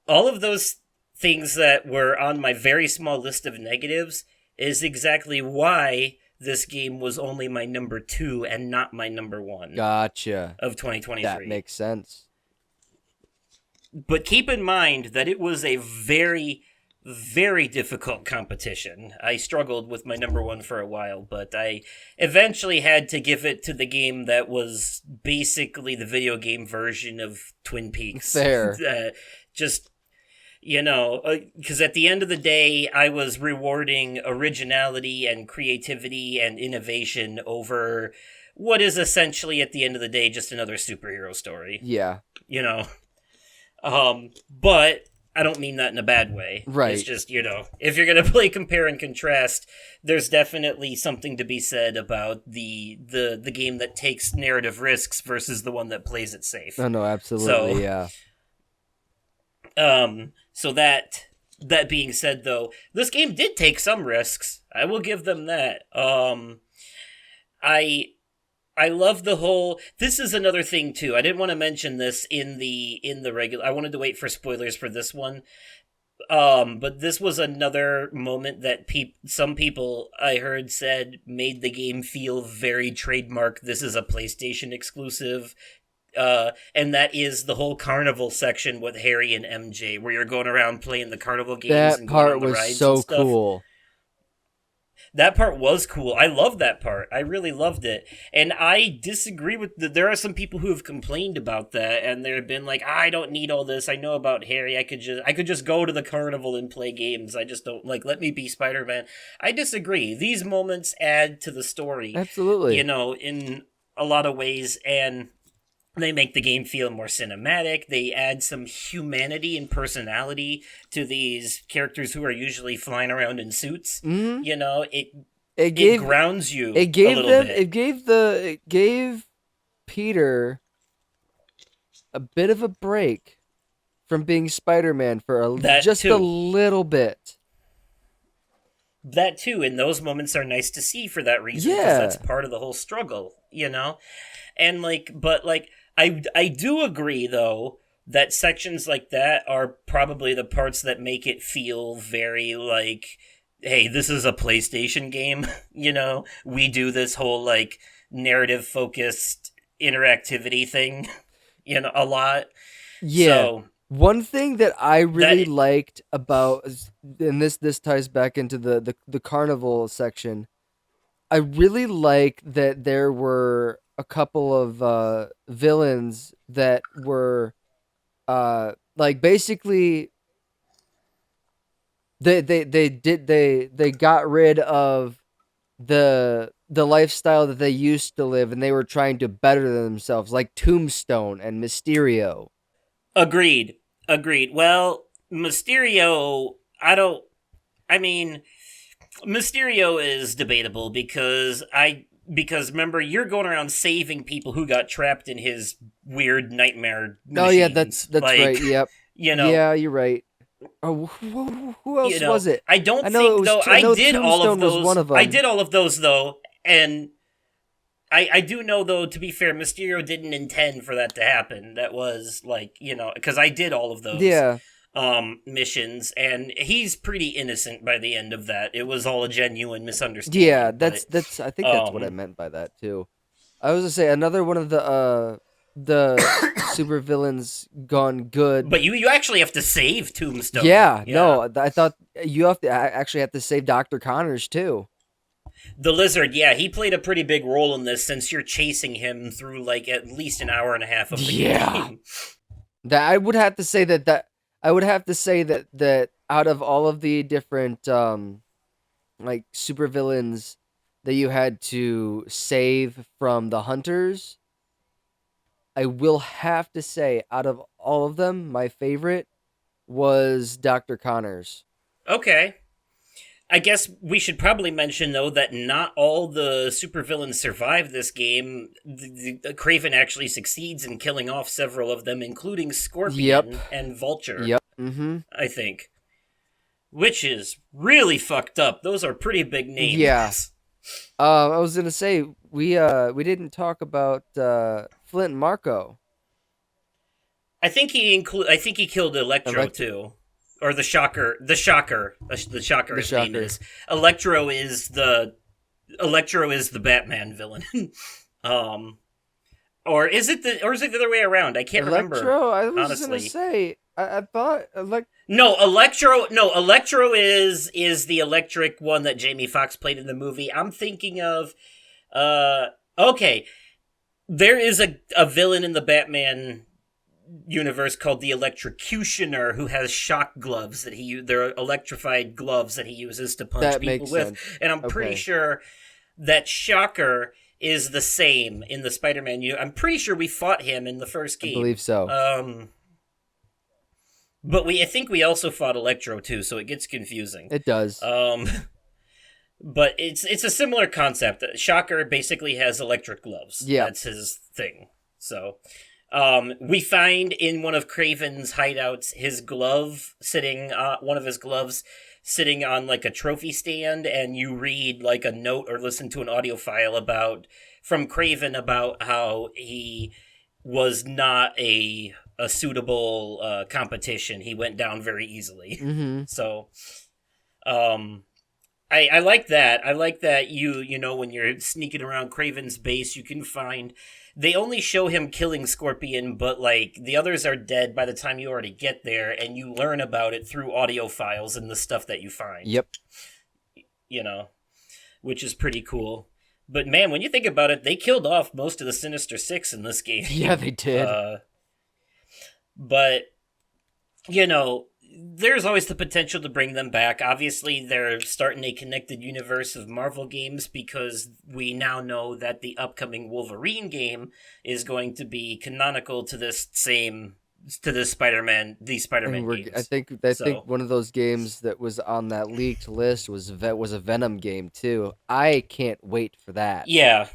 All of those things that were on my very small list of negatives is exactly why this game was only my number 2 and not my number 1. Gotcha. Of 2023. That makes sense. But keep in mind that it was a very, very difficult competition. I struggled with my number 1 for a while, but I eventually had to give it to the game that was basically the video game version of Twin Peaks. Fair. Because at the end of the day, I was rewarding originality and creativity and innovation over what is essentially, at the end of the day, just another superhero story. Yeah. But I don't mean that in a bad way. Right. It's just, if you're going to play compare and contrast, there's definitely something to be said about the game that takes narrative risks versus the one that plays it safe. Oh, no, absolutely, So that being said, though, this game did take some risks. I will give them that. I I love the whole. This is another thing too. I didn't want to mention this in the regular. I wanted to wait for spoilers for this one. But this was another moment that some people I heard said made the game feel very trademark. This is a PlayStation exclusive. And that is the whole carnival section with Harry and MJ, where you're going around playing the carnival games That and going part on the was rides so and stuff. cool. That part was cool. I love that part. I really loved it. And I disagree with there are some people who have complained about that, and they've been like, I don't need all this. I know about Harry. I could just go to the carnival and play games. I just don't let me be Spider-Man. I disagree. These moments add to the story. Absolutely. In a lot of ways, and they make the game feel more cinematic. They add some humanity and personality to these characters who are usually flying around in suits. Mm-hmm. It grounds you. It gave a little them. bit. It gave Peter a bit of a break from being Spider-Man for just a little bit. That too, and those moments are nice to see for that reason, because that's part of the whole struggle, And I do agree though that sections like that are probably the parts that make it feel very hey, this is a PlayStation game, we do this whole narrative focused interactivity thing, a lot. Yeah. So, one thing that I really liked about, and this ties back into the carnival section, I really like that there were a couple of villains that were basically they got rid of the lifestyle that they used to live, and they were trying to better themselves, like Tombstone and Mysterio. Agreed. Well, Mysterio, Mysterio is debatable because remember, you're going around saving people who got trapped in his weird nightmare machines. Oh yeah, that's right. Yep. Yeah, you're right. Oh, who else was it? I did all of those. Was one of them. I did all of those though, and I do know though. To be fair, Mysterio didn't intend for that to happen. That was because I did all of those. Yeah. Missions, and he's pretty innocent by the end of that. It was all a genuine misunderstanding. Yeah, that's I think that's what I meant by that too. I was gonna say another one of the supervillains gone good. But you actually have to save Tombstone. Yeah, no, I thought you actually have to save Dr. Connors too. The Lizard, yeah, he played a pretty big role in this, since you're chasing him through at least an hour and a half of the game. That I would have to say that out of all of the different supervillains that you had to save from the hunters, I will have to say out of all of them, my favorite was Dr. Connors. Okay. I guess we should probably mention, though, that not all the supervillains survive this game. Kraven actually succeeds in killing off several of them, including Scorpion and Vulture. Yep. Mm-hmm. I think. Which is really fucked up. Those are pretty big names. Yeah. I was gonna say we didn't talk about Flint Marko. I think he killed Electro too. Or the Shocker. The Shocker. His name is. Electro is the Batman villain. Or is it the other way around? I can't remember. Electro, I was honestly gonna say I thought Electro is the electric one that Jamie Foxx played in the movie. I'm thinking of okay. There is a villain in the Batman universe called the Electrocutioner, who has shock gloves they're electrified gloves that he uses to punch people with. Sense. And I'm pretty sure that Shocker is the same in the Spider-Man. I'm pretty sure we fought him in the first game. I believe so. But I think we also fought Electro too, so it gets confusing. It does. But it's a similar concept. Shocker basically has electric gloves. Yeah. That's his thing. So, We find in one of Craven's hideouts his glove sitting, one of his gloves sitting on like a trophy stand, and you read like a note or listen to an audio file from Craven about how he was not a suitable competition. He went down very easily. Mm-hmm. So, I like that. I like that when you're sneaking around Craven's base, you can find. They only show him killing Scorpion, but like the others are dead by the time you already get there, and you learn about it through audio files and the stuff that you find. Yep. Which is pretty cool. But man, when you think about it, they killed off most of the Sinister Six in this game. Yeah, they did. But there's always the potential to bring them back. Obviously, they're starting a connected universe of Marvel games because we now know that the upcoming Wolverine game is going to be canonical to this Spider-Man games. I think one of those games that was on that leaked list was a Venom game too. I can't wait for that. Yeah.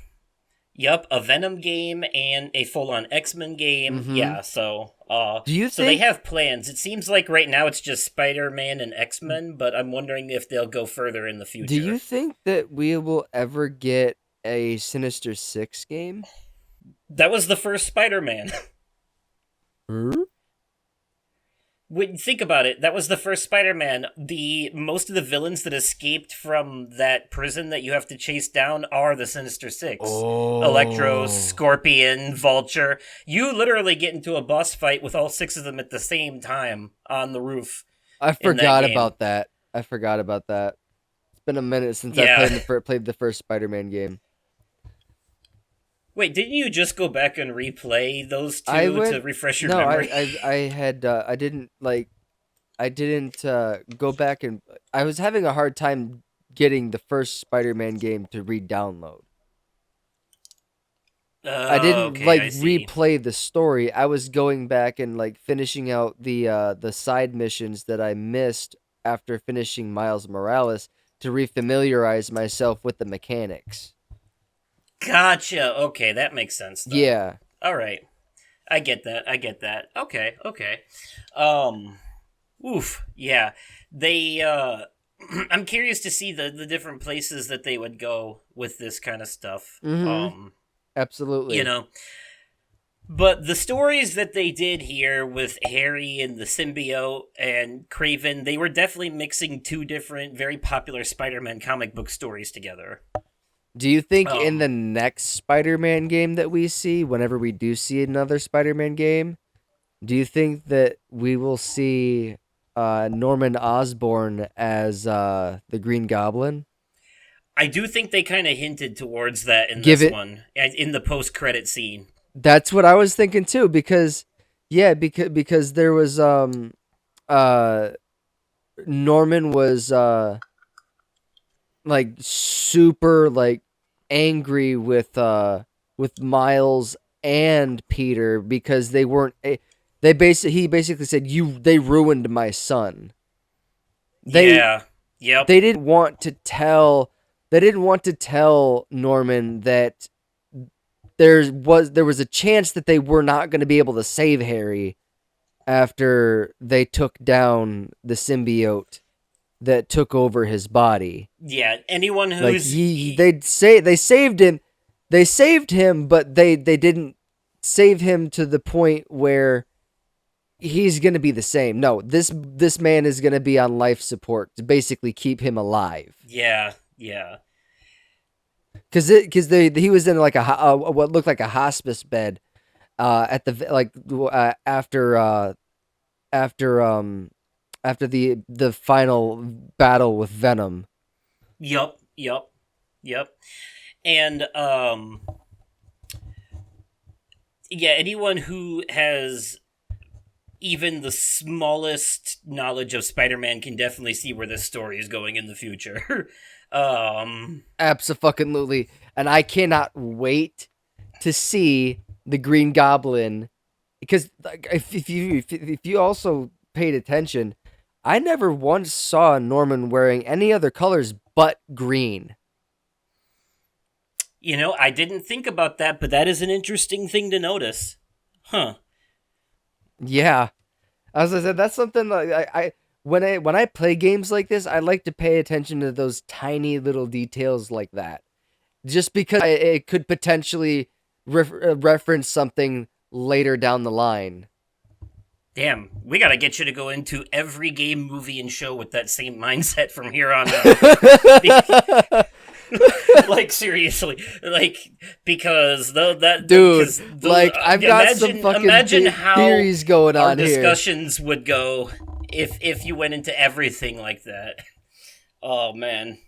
Yep, a Venom game and a full-on X-Men game. Mm-hmm. Yeah, so they have plans. It seems like right now it's just Spider-Man and X-Men, but I'm wondering if they'll go further in the future. Do you think that we will ever get a Sinister Six game? That was the first Spider-Man. Think about it. That was the first Spider-Man. Most of the villains that escaped from that prison that you have to chase down are the Sinister Six. Oh. Electro, Scorpion, Vulture. You literally get into a boss fight with all 6 of them at the same time on the roof. I forgot about that. It's been a minute since I played the first Spider-Man game. Wait, didn't you just go back and replay those two to refresh your memory? I didn't go back and I was having a hard time getting the first Spider-Man game to re-download. I didn't replay the story. I was going back and like finishing out the side missions that I missed after finishing Miles Morales to refamiliarize myself with the mechanics. Gotcha. Okay, that makes sense. Though. Yeah. All right. I get that. Okay. Oof. Yeah. They. I'm curious to see the different places that they would go with this kind of stuff. Mm-hmm. Absolutely. But the stories that they did here with Harry and the symbiote and Kraven, they were definitely mixing 2 different, very popular Spider-Man comic book stories together. Do you think in the next Spider-Man game that we see, whenever we do see another Spider-Man game, do you think that we will see Norman Osborn as the Green Goblin? I do think they kind of hinted towards that in this one, in the post-credit scene. That's what I was thinking too, because there was Norman was like super like angry with Miles and Peter because they weren't he basically said they ruined my son. They didn't want to tell Norman that there was a chance that they were not going to be able to save Harry after they took down the symbiote that took over his body. Yeah, anyone who's they saved him. They saved him, but they didn't save him to the point where he's going to be the same. No, this man is going to be on life support to basically keep him alive. Yeah. Because he was in like what looked like a hospice bed at the after the final battle with Venom. Yup. And anyone who has even the smallest knowledge of Spider-Man can definitely see where this story is going in the future. Abso-fucking-lutely. And I cannot wait to see the Green Goblin, because if you also paid attention, I never once saw Norman wearing any other colors but green. I didn't think about that, but that is an interesting thing to notice. Huh. Yeah, as I said, that's something like when I play games like this, I like to pay attention to those tiny little details like that, just because it could potentially reference something later down the line. Damn, we gotta get you to go into every game, movie, and show with that same mindset from here on out. Like seriously, like because though that Dude, because like I've got some fucking imagine how theories going our on here. discussions would go if you went into everything like that. Oh man.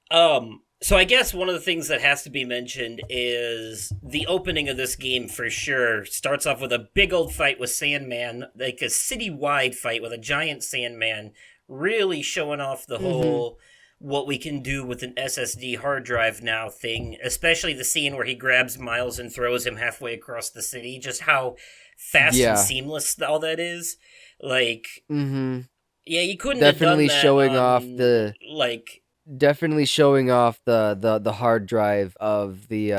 So I guess one of the things that has to be mentioned is the opening of this game for sure starts off with a big old fight with Sandman, like a city-wide fight with a giant Sandman, really showing off the whole what we can do with an SSD hard drive now thing, especially the scene where he grabs Miles and throws him halfway across the city, just how fast and seamless all that is. Like, yeah, you couldn't definitely have done that showing on, off the like, definitely showing off the hard drive of the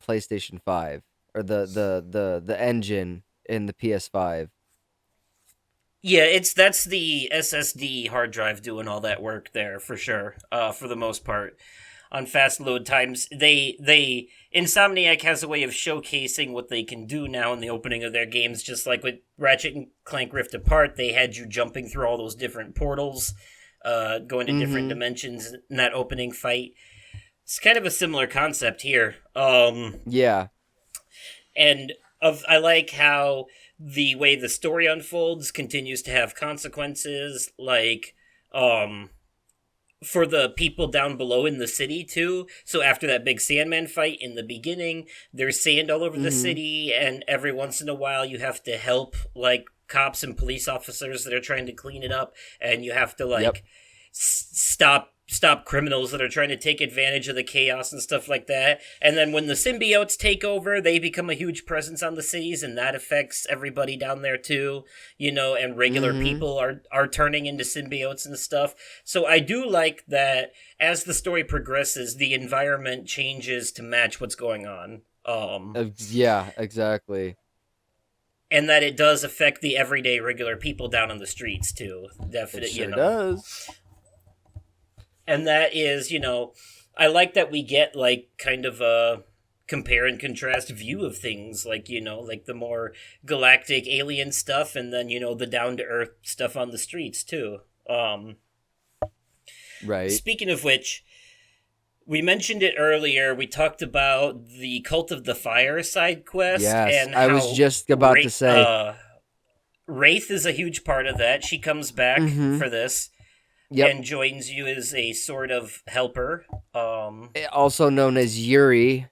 PlayStation 5 or the engine in the PS5. yeah, that's the SSD hard drive doing all that work there for sure. For the most part, on fast load times, they Insomniac has a way of showcasing what they can do now in the opening of their games. Just like with Ratchet and Clank Rift Apart, they had you jumping through all those different portals, going to different dimensions in that opening fight. It's kind of a similar concept here. Yeah. And I like how the way the story unfolds continues to have consequences, like for the people down below in the city too. So after that big Sandman fight in the beginning, there's sand all over the city, and every once in a while you have to help like cops and police officers that are trying to clean it up, and you have to like stop criminals that are trying to take advantage of the chaos and stuff like that. And then when the symbiotes take over, they become a huge presence on the cities, and that affects everybody down there too, you know, and regular people are turning into symbiotes and stuff. So I do like that as the story progresses, the environment changes to match what's going on. Yeah, exactly. And that it does affect the everyday regular people down on the streets too. Definitely, It sure you know. does. And that is, you know, I like that we get like kind of a compare and contrast view of things, like, you know, like the more galactic alien stuff, and then, you know, the down to earth stuff on the streets too. Right. Speaking of which, we mentioned it earlier. We talked about the Cult of the Fire side quest. Yes, and I how was just about to say. Wraith is a huge part of that. She comes back for this. Yep. And joins you as a sort of helper. Also known as Yuri.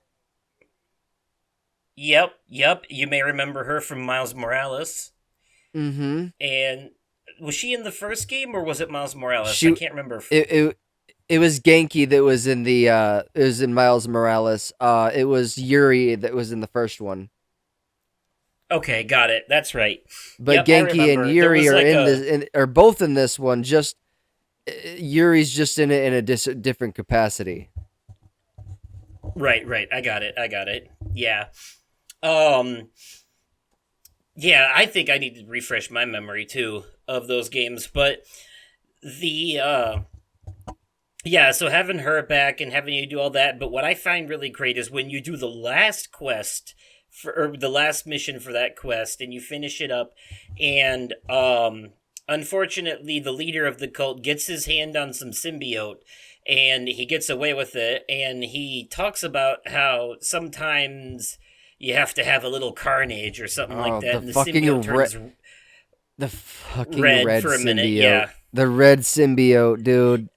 Yep. You may remember her from Miles Morales. And was she in the first game, or was it Miles Morales? I can't remember. It was Genki that was in the it was in Miles Morales. It was Yuri that was in the first one. Okay, got it. That's right. But Genki and Yuri are are both in this one. Just Yuri's just in it in a different capacity. Right. I got it. Yeah. Yeah, I think I need to refresh my memory too of those games, but the yeah, so having her back and having you do all that, but what I find really great is when you do the last quest or the last mission for that quest, and you finish it up, and unfortunately, the leader of the cult gets his hand on some symbiote, and he gets away with it, and he talks about how sometimes you have to have a little carnage or something like that, and the symbiote turns the fucking red for a minute, yeah. The red symbiote, dude.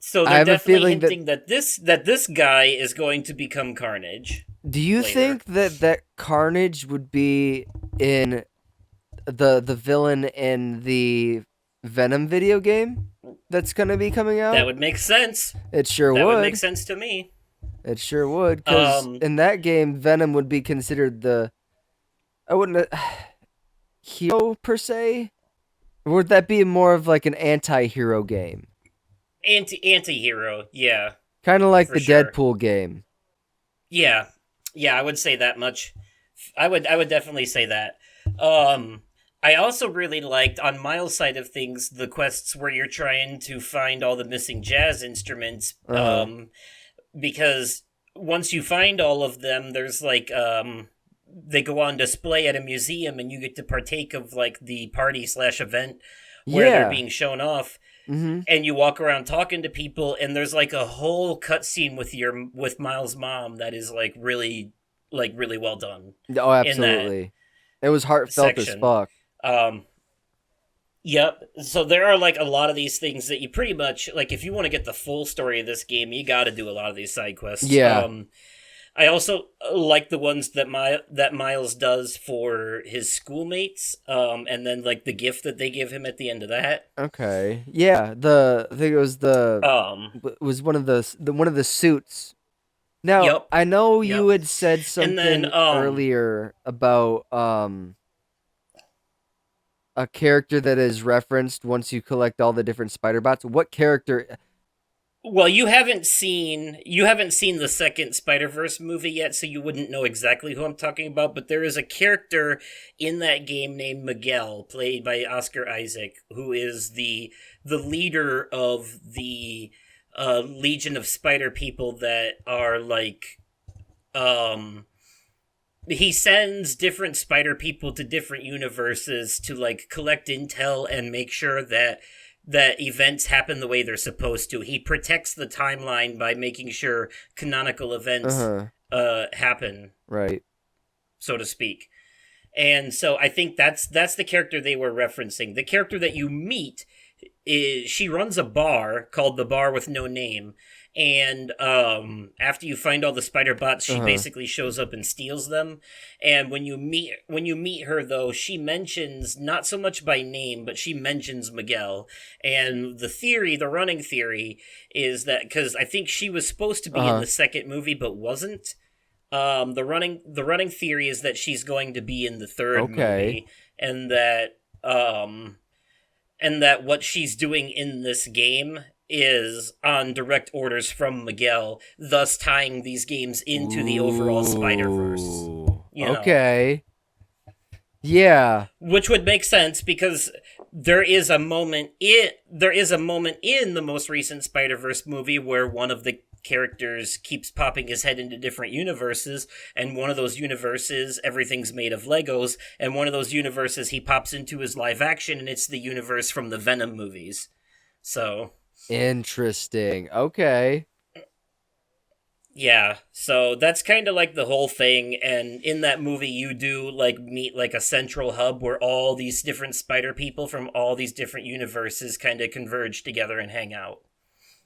So they're definitely hinting that this guy is going to become Carnage. Do you think that Carnage would be in the villain in the Venom video game that's going to be coming out? That would make sense. It sure would. That would make sense to me. It sure would, because in that game, Venom would be considered hero per se? Or would that be more of like an anti-hero game? Anti-hero, yeah. Kind of like the Deadpool game. Yeah. Yeah, I would say that much. I would definitely say that. Um, I also really liked on Miles' side of things the quests where you're trying to find all the missing jazz instruments. Uh-huh. Because once you find all of them, there's like they go on display at a museum, and you get to partake of like the party/event where they're Yeah. being shown off, Mm-hmm. and you walk around talking to people, and there's like a whole cutscene with Miles' mom that is really well done Oh, in that absolutely. It was heartfelt as section. fuck. Um, yep. So there are like a lot of these things that you pretty much like if you want to get the full story of this game, you got to do a lot of these side quests. Yeah. I also like the ones that Miles does for his schoolmates, and then like the gift that they give him at the end of that. Okay. Yeah. I think it was Um, was one of one of the suits. Now, yep, I know you yep. had said And then something earlier about a character that is referenced once you collect all the different spider bots. What character? well, you haven't seen the second Spider-Verse movie yet, so you wouldn't know exactly who I'm talking about, but there is a character in that game named Miguel, played by Oscar Isaac, who is the leader of the legion of spider people that are like um he sends different spider people to different universes to like collect intel and make sure that events happen the way they're supposed to. He protects the timeline by making sure canonical events Uh-huh. happen, Right. so to speak. And so I think that's the character they were referencing. The character that you meet is she runs a bar called the Bar with No Name, and after you find all the spider bots, she Uh-huh. basically shows up and steals them. And when you meet her, though, she mentions, not so much by name, but she mentions Miguel. And the running theory is that because I think she was supposed to be in Uh-huh. the second movie but wasn't. The running theory is that she's going to be in the third Okay. movie, and that what she's doing in this game is on direct orders from Miguel, thus tying these games into the overall Spider-Verse. Ooh. You know. Okay. Yeah. Which would make sense because there is a moment in the most recent Spider-Verse movie where one of the characters keeps popping his head into different universes, and one of those universes everything's made of Legos, and one of those universes he pops into is live action, and it's the universe from the Venom movies. So Interesting. Okay. yeah, so that's kind of like the whole thing, and in that movie you do like meet like a central hub where all these different spider people from all these different universes kind of converge together and hang out.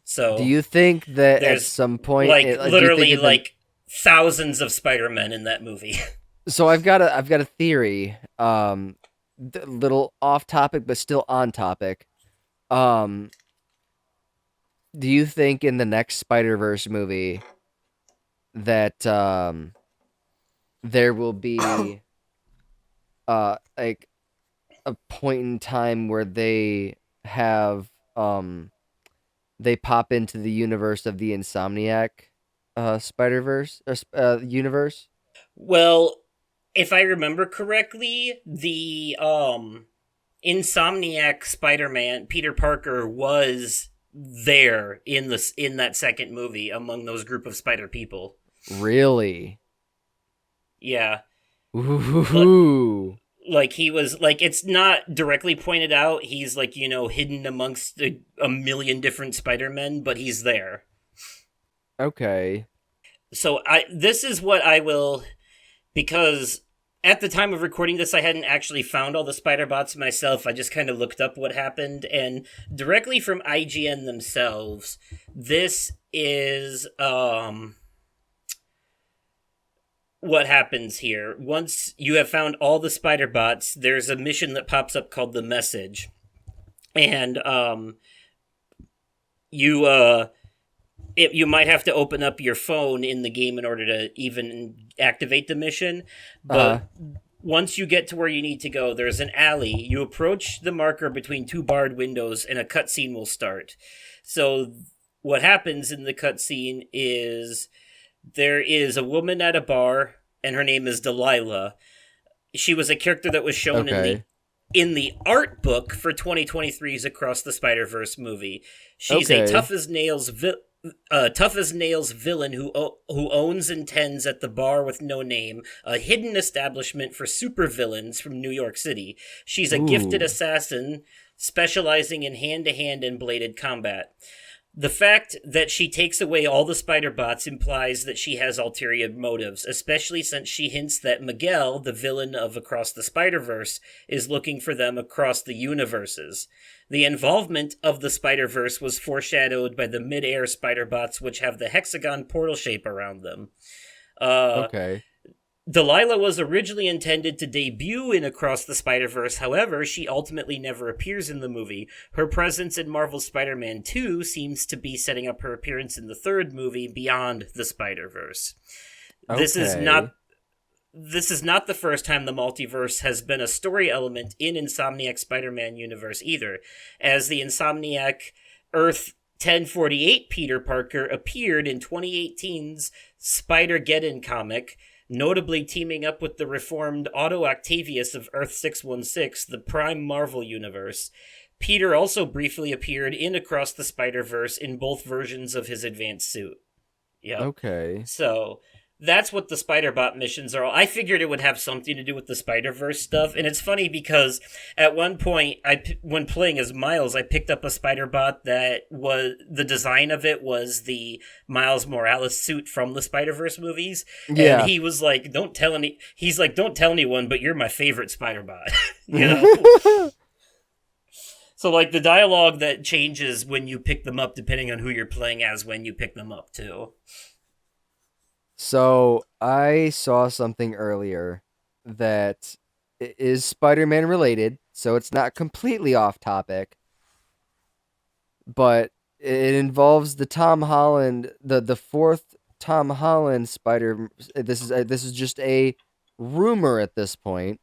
So Do you think that at there's some point, like do you think literally in the- like thousands of Spider-Men in that movie. So I've got a theory. Little off topic, but still on topic. Um, do you think in the next Spider-Verse movie that there will be like a point in time where they have they pop into the universe of the Insomniac Spider-Verse universe? Well, if I remember correctly, the Insomniac Spider-Man Peter Parker was there in that second movie among those group of spider people. Really? Yeah. Ooh. Like he was like it's not directly pointed out he's like hidden amongst a million different Spider-Men, but he's there. Okay. So this is what I will, because at the time of recording this I hadn't actually found all the spider bots myself. I just kind of looked up what happened, and directly from IGN themselves, this is what happens here. Once you have found all the spider bots, there's a mission that pops up called the Message. And you you might have to open up your phone in the game in order to even activate the mission, but once you get to where you need to go, there's an alley. You approach the marker between two barred windows and a cutscene will start. So what happens in the cutscene is there is a woman at a bar, and her name is Delilah. She was a character that was shown Okay. in the art book for 2023's Across the Spider-Verse movie. She's a Okay. tough as nails villain who owns and tends at the bar with no name, a hidden establishment for supervillains from New York City. She's a gifted Ooh. assassin specializing in hand-to-hand and bladed combat. The fact that she takes away all the spider bots implies that she has ulterior motives, especially since she hints that Miguel, the villain of Across the Spider-Verse, is looking for them across the universes. The involvement of the Spider-Verse was foreshadowed by the mid-air spider bots, which have the hexagon portal shape around them. Okay. Delilah was originally intended to debut in Across the Spider-Verse, however, she ultimately never appears in the movie. Her presence in Marvel's Spider-Man 2 seems to be setting up her appearance in the third movie, Beyond the Spider-Verse. This is not the first time the multiverse has been a story element in Insomniac's Spider-Man universe either, as the Insomniac Earth 1048 Peter Parker appeared in 2018's Spider-Geddon comic, notably teaming up with the reformed Otto Octavius of Earth 616, the Prime Marvel universe. Peter also briefly appeared in Across the Spider-Verse in both versions of his advanced suit. Yeah. Okay. So that's what the Spider-Bot missions are. I figured it would have something to do with the Spider-Verse stuff, and it's funny because at one point, when playing as Miles, I picked up a Spider-Bot that was, the design of it was the Miles Morales suit from the Spider-Verse movies, Yeah. and he was like, don't tell anyone, but you're my favorite Spider-Bot, you know? So, like, the dialogue that changes when you pick them up, depending on who you're playing as when you pick them up, too. So I saw something earlier that is Spider-Man related, so it's not completely off topic, but it involves the Tom Holland, the fourth Tom Holland Spider. This is just a rumor at this point.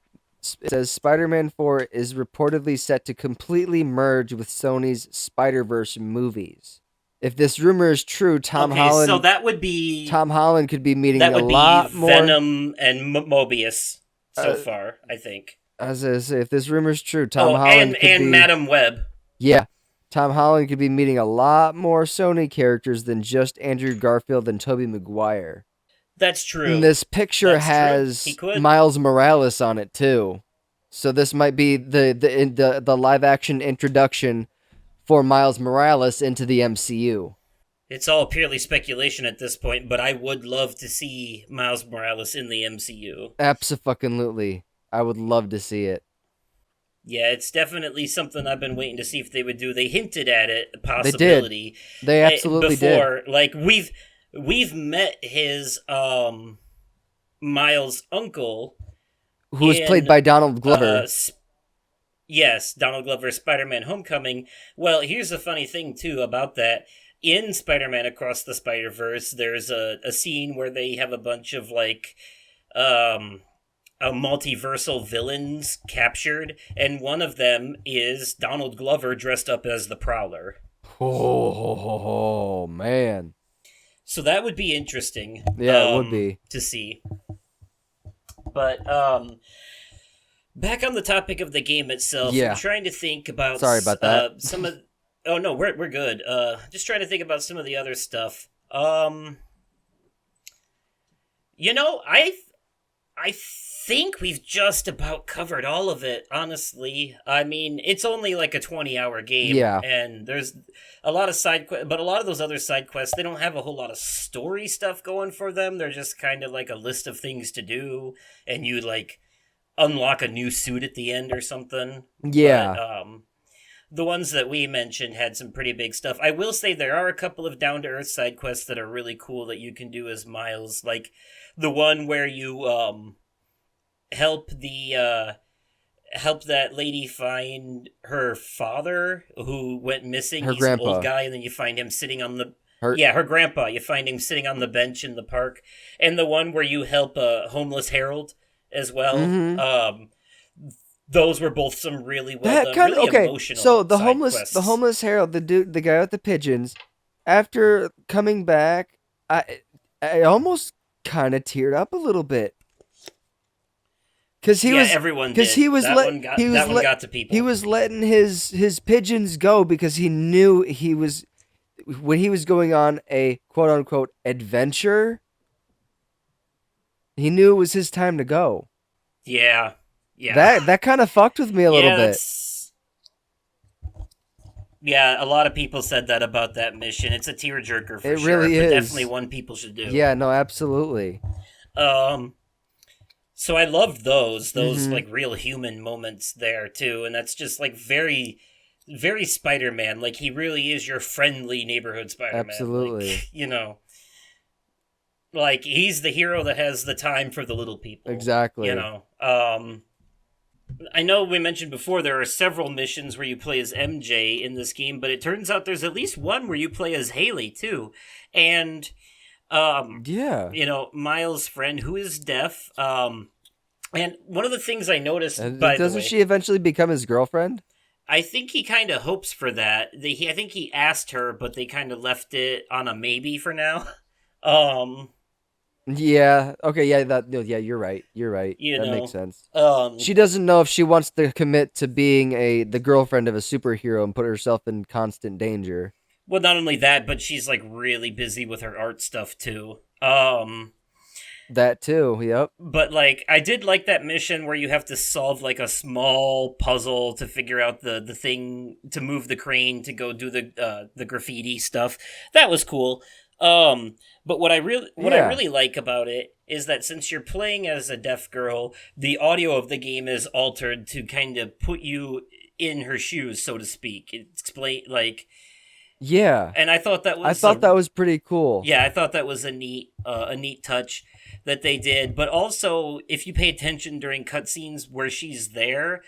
It says Spider-Man 4 is reportedly set to completely merge with Sony's Spider-Verse movies. If this rumor is true, Tom Holland. So that would be Tom Holland could be meeting that a would lot be more. Venom and Mobius so far, I think. As I say, if this rumor is true, Tom Holland could and be, Madam Web. Yeah, Tom Holland could be meeting a lot more Sony characters than just Andrew Garfield and Tobey Maguire. That's true. And this picture That's has true. He could. Miles Morales on it too, so this might be the live action introduction for Miles Morales into the MCU. It's all purely speculation at this point, but I would love to see Miles Morales in the MCU. Abso-fucking-lutely. I would love to see it. Yeah, it's definitely something I've been waiting to see if they would do. They hinted at it, a possibility. They absolutely before. did. Like, we've met his Miles' uncle, who was played by Donald Glover. Yes, Donald Glover, Spider-Man Homecoming. Well, here's the funny thing, too, about that. In Spider-Man Across the Spider-Verse, there's a scene where they have a bunch of, like, multiversal villains captured, and one of them is Donald Glover dressed up as the Prowler. Oh man. So that would be interesting. Yeah, it would be. To see. But, back on the topic of the game itself, yeah. I'm trying to think about... Sorry about that. Some of... Oh, no, we're good. Just trying to think about some of the other stuff. You know, I think we've just about covered all of it, honestly. I mean, it's only like a 20-hour game. Yeah. And there's a lot of side quests, but a lot of those other side quests, they don't have a whole lot of story stuff going for them. They're just kind of like a list of things to do, and you, like, unlock a new suit at the end or something. Yeah. But, the ones that we mentioned had some pretty big stuff. I will say there are a couple of down-to-earth side quests that are really cool that you can do as Miles. Like, the one where you, help that lady find her father who went missing. Her He's grandpa. an old guy, and then you find him sitting on the... Her grandpa. You find him sitting on the bench in the park. And the one where you help a homeless Harold as well. Mhm. Those were both some really well done, really emotional. So the side homeless Harold, the guy with the pigeons, after coming back, I almost kind of teared up a little bit because Everyone did. That one got to people. he was letting his pigeons go because he knew when he was going on a quote unquote adventure. He knew it was his time to go. Yeah. Yeah. That kind of fucked with me a little bit. Yeah, a lot of people said that about that mission. It's a tearjerker for It sure. really is. Definitely one people should do. Yeah, no, absolutely. So I loved those Mm-hmm. like real human moments there too, and that's just like very, very Spider-Man. Like he really is your friendly neighborhood Spider-Man. Absolutely. Like, like he's the hero that has the time for the little people. Exactly. I know we mentioned before there are several missions where you play as MJ in this game, but it turns out there's at least one where you play as Haley too. And Yeah. Miles' friend who is deaf. And one of the things I noticed, And by the doesn't way, she eventually become his girlfriend? I think he kind of hopes for that. I think he asked her, but they kind of left it on a maybe for now. Yeah. Okay. Yeah. Yeah. You're right. You're right. That makes sense. Um, She doesn't know if she wants to commit to being the girlfriend of a superhero and put herself in constant danger. well, not only that, but she's like really busy with her art stuff too. That too. Yep. But like I did like that mission where you have to solve like a small puzzle to figure out the thing to move the crane to go do the graffiti stuff. That was cool. But what I really like about it is that since you're playing as a deaf girl, the audio of the game is altered to kind of put you in her shoes, so to speak. Yeah. And I thought that was that was pretty cool. yeah, I thought that was a neat touch that they did. But also, if you pay attention during cutscenes where she's there,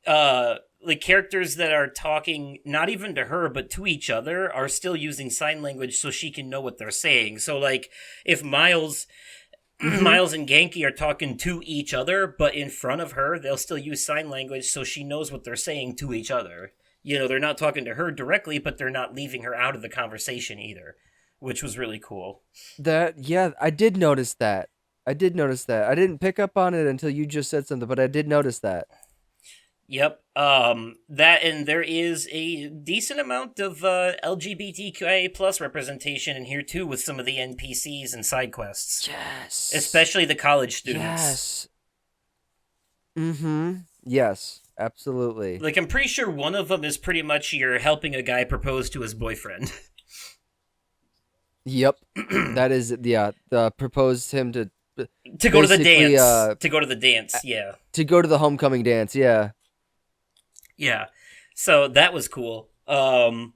like characters that are talking not even to her but to each other are still using sign language so she can know what they're saying. So like if Miles Miles and Genki are talking to each other, but in front of her, they'll still use sign language so she knows what they're saying to each other. They're not talking to her directly, but they're not leaving her out of the conversation either, which was really cool. I did notice that. I didn't pick up on it until you just said something, but I did notice that. Yep. That and there is a decent amount of LGBTQIA plus representation in here too, with some of the NPCs and side quests. Yes. Especially the college students. Yes. Mm-hmm. Yes. Absolutely. Like I'm pretty sure one of them is pretty much you're helping a guy propose to his boyfriend. Yep. That is proposed him to go to the basically, dance. To go to the dance, yeah. To go to the homecoming dance, yeah. Yeah. So that was cool. I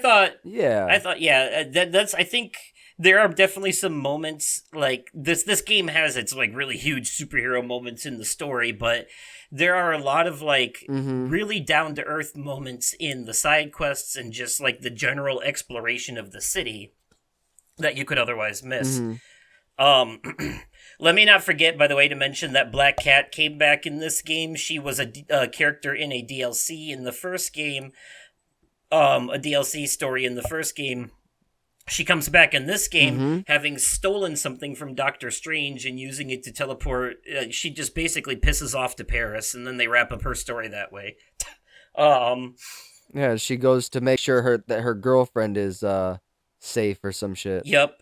thought I think there are definitely some moments like this game has its like really huge superhero moments in the story, but there are a lot of like really down to earth moments in the side quests and just like the general exploration of the city that you could otherwise miss. Let me not forget, by the way, to mention that Black Cat came back in this game. She was a character in a DLC in the first game, a DLC story in the first game. She comes back in this game having stolen something from Doctor Strange and using it to teleport. She just basically pisses off to Paris, and then they wrap up her story that way. Yeah, she goes to make sure that her girlfriend is safe or some shit. Yep.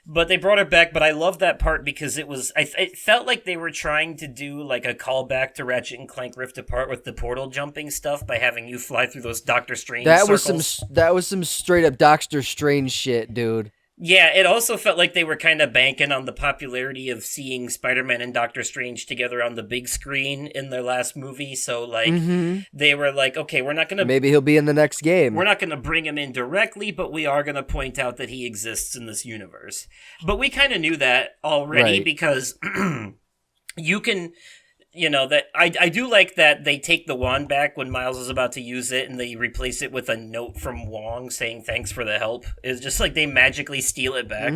But they brought her back, but I love that part because it felt like they were trying to do like a callback to Ratchet and Clank Rift Apart with the portal jumping stuff by having you fly through those Doctor Strange circles. That was some straight up Doctor Strange shit, dude. Yeah, it also felt like they were kind of banking on the popularity of seeing Spider-Man and Doctor Strange together on the big screen in their last movie. So, like, they were like, okay, we're not going to... Maybe he'll be in the next game. We're not going to bring him in directly, but we are going to point out that he exists in this universe. But we kind of knew that already because you can... that I do like that they take the wand back when Miles is about to use it and they replace it with a note from Wong saying thanks for the help. It's just like they magically steal it back.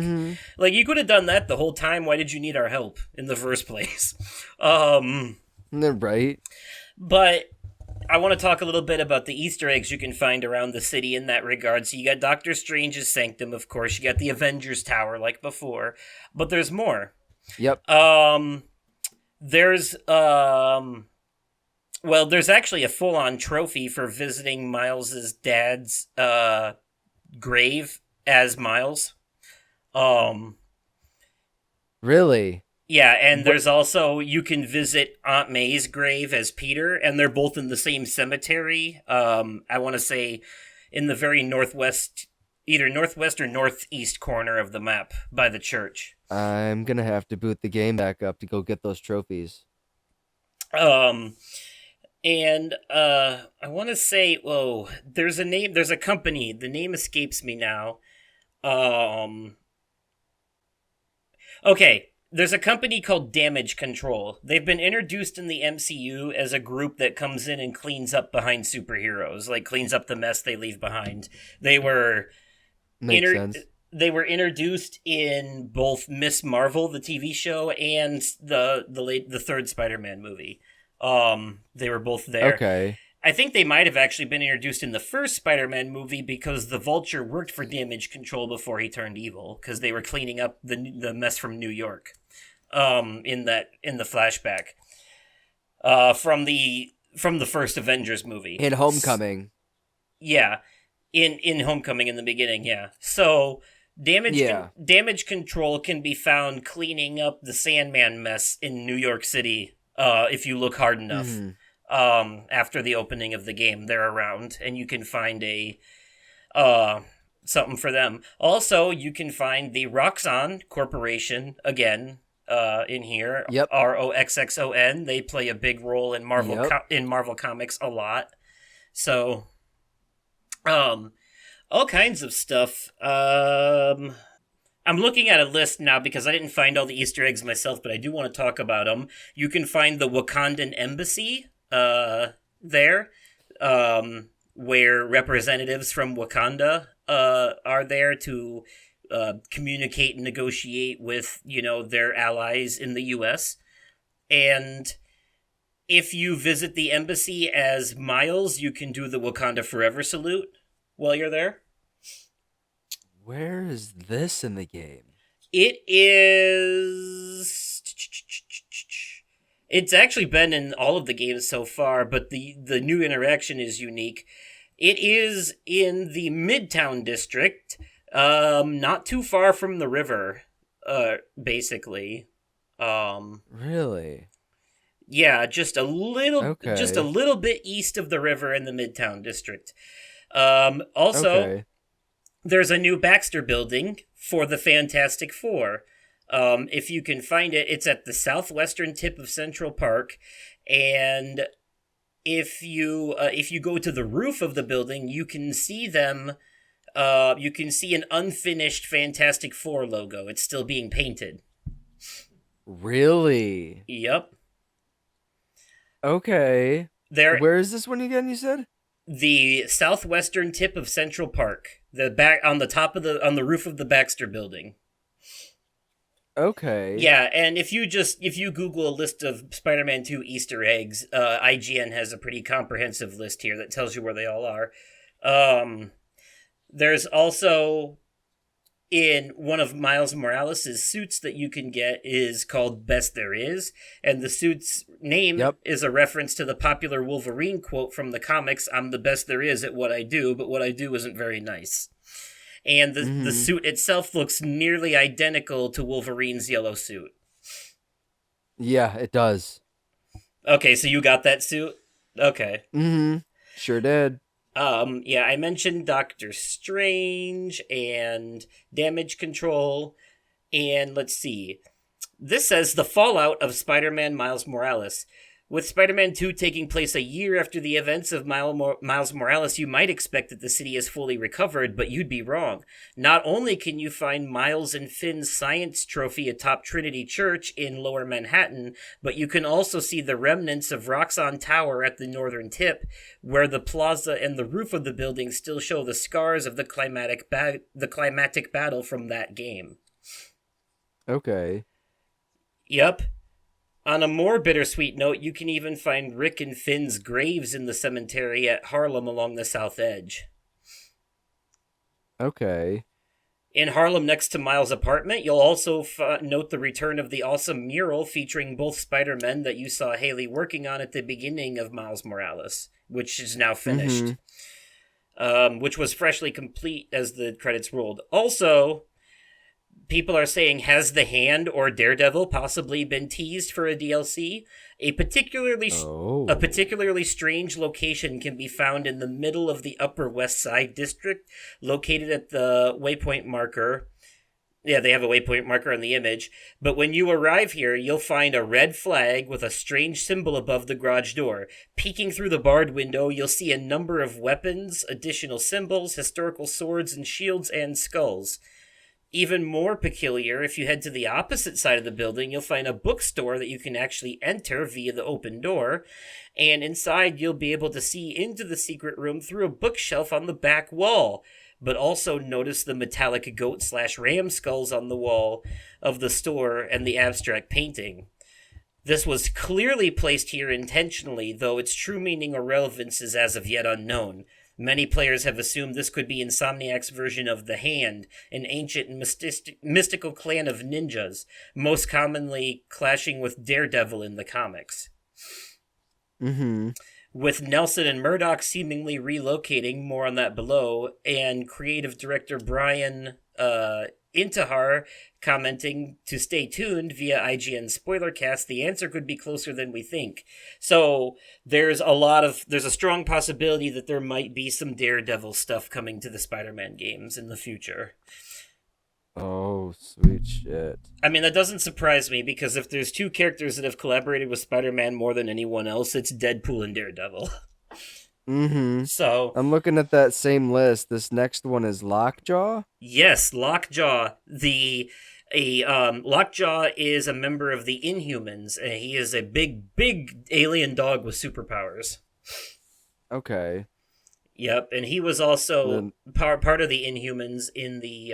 Like, you could have done that the whole time. Why did you need our help in the first place? Right. But I want to talk a little bit about the Easter eggs you can find around the city in that regard. So you got Doctor Strange's Sanctum, of course. You got the Avengers Tower, like before. But there's more. Yep. There's there's actually a full-on trophy for visiting Miles's dad's grave as Miles. Really? Yeah, and there's also, you can visit Aunt May's grave as Peter, and they're both in the same cemetery. I want to say in the very northwest, either northwest or northeast corner of the map by the church. I'm gonna have to boot the game back up to go get those trophies. I want to say, there's a company, the name escapes me now. Okay. There's a company called Damage Control. They've been introduced in the MCU as a group that comes in and cleans up behind superheroes, like cleans up the mess they leave behind. They were Makes sense. They were introduced in both Miss Marvel, the TV show, and the third Spider-Man movie. They were both there. Okay. I think they might have actually been introduced in the first Spider-Man movie because the Vulture worked for Damage Control before he turned evil, because they were cleaning up the mess from New York. In the flashback, from the first Avengers movie In Homecoming. Yeah, in Homecoming in the beginning. Yeah, so Damage Control can be found cleaning up the Sandman mess in New York City. If you look hard enough. Mm-hmm. After the opening of the game, they're around, and you can find something for them. Also, you can find the Roxxon Corporation again in here. Yep. ROXXON. They play a big role in Marvel Comics a lot. So, all kinds of stuff. I'm looking at a list now because I didn't find all the Easter eggs myself, but I do want to talk about them. You can find the Wakandan Embassy there, where representatives from Wakanda are there to communicate and negotiate with, their allies in the U.S. And if you visit the embassy as Miles, you can do the Wakanda Forever salute while you're there. Where is this in the game? It is... It's actually been in all of the games so far, but the new interaction is unique. It is in the Midtown District, not too far from the river, basically. Really? Yeah, just a little bit east of the river in the Midtown District. Also, there's a new Baxter building for the Fantastic Four. If you can find it, it's at the southwestern tip of Central Park, and if you go to the roof of the building, you can see them. You can see an unfinished Fantastic Four logo. It's still being painted. Really? Yep. Okay. Where is this one again? You said the southwestern tip of Central Park. The back on the roof of the Baxter building. Okay. Yeah, and if you Google a list of Spider-Man 2 Easter eggs, IGN has a pretty comprehensive list here that tells you where they all are. There's also, in one of Miles Morales' suits that you can get, is called Best There Is, and the suit's name is a reference to the popular Wolverine quote from the comics, "I'm the best there is at what I do, but what I do isn't very nice." And the suit itself looks nearly identical to Wolverine's yellow suit. Yeah, it does. Okay, so you got that suit? Okay. Mm-hmm. Sure did. Yeah, I mentioned Doctor Strange and Damage Control, and let's see. This says the fallout of Spider-Man Miles Morales. With Spider-Man 2 taking place a year after the events of Miles Morales, you might expect that the city is fully recovered, but you'd be wrong. Not only can you find Miles and Finn's science trophy atop Trinity Church in Lower Manhattan, but you can also see the remnants of Roxxon Tower at the northern tip, where the plaza and the roof of the building still show the scars of the climatic battle from that game. Okay. Yep. On a more bittersweet note, you can even find Rick and Finn's graves in the cemetery at Harlem along the south edge. Okay. In Harlem, next to Miles' apartment, you'll also note the return of the awesome mural featuring both Spider-Men that you saw Haley working on at the beginning of Miles Morales, which is now finished. Which was freshly complete as the credits rolled. Also, people are saying, has the Hand or Daredevil possibly been teased for a DLC? A particularly strange location can be found in the middle of the Upper West Side district, located at the waypoint marker. Yeah, they have a waypoint marker on the image. But when you arrive here, you'll find a red flag with a strange symbol above the garage door. Peeking through the barred window, you'll see a number of weapons, additional symbols, historical swords and shields, and skulls. Even more peculiar, if you head to the opposite side of the building, you'll find a bookstore that you can actually enter via the open door, and inside you'll be able to see into the secret room through a bookshelf on the back wall. But also notice the metallic goat/ram skulls on the wall of the store and the abstract painting. This was clearly placed here intentionally, though its true meaning or relevance is as of yet unknown. Many players have assumed this could be Insomniac's version of the Hand, an ancient and mystical clan of ninjas, most commonly clashing with Daredevil in the comics. With Nelson and Murdoch seemingly relocating, more on that below, and creative director Brian Intihar commenting to stay tuned via IGN Spoilercast, the answer could be closer than we think. So there's a strong possibility that there might be some Daredevil stuff coming to the Spider-Man games in the future. Oh, sweet shit. I mean, that doesn't surprise me, because if there's two characters that have collaborated with Spider-Man more than anyone else, it's Deadpool and Daredevil. So I'm looking at that same list. This next one is Lockjaw? Yes, Lockjaw. Lockjaw is a member of the Inhumans, and he is a big alien dog with superpowers. Okay. Yep, and he was also part of the Inhumans in the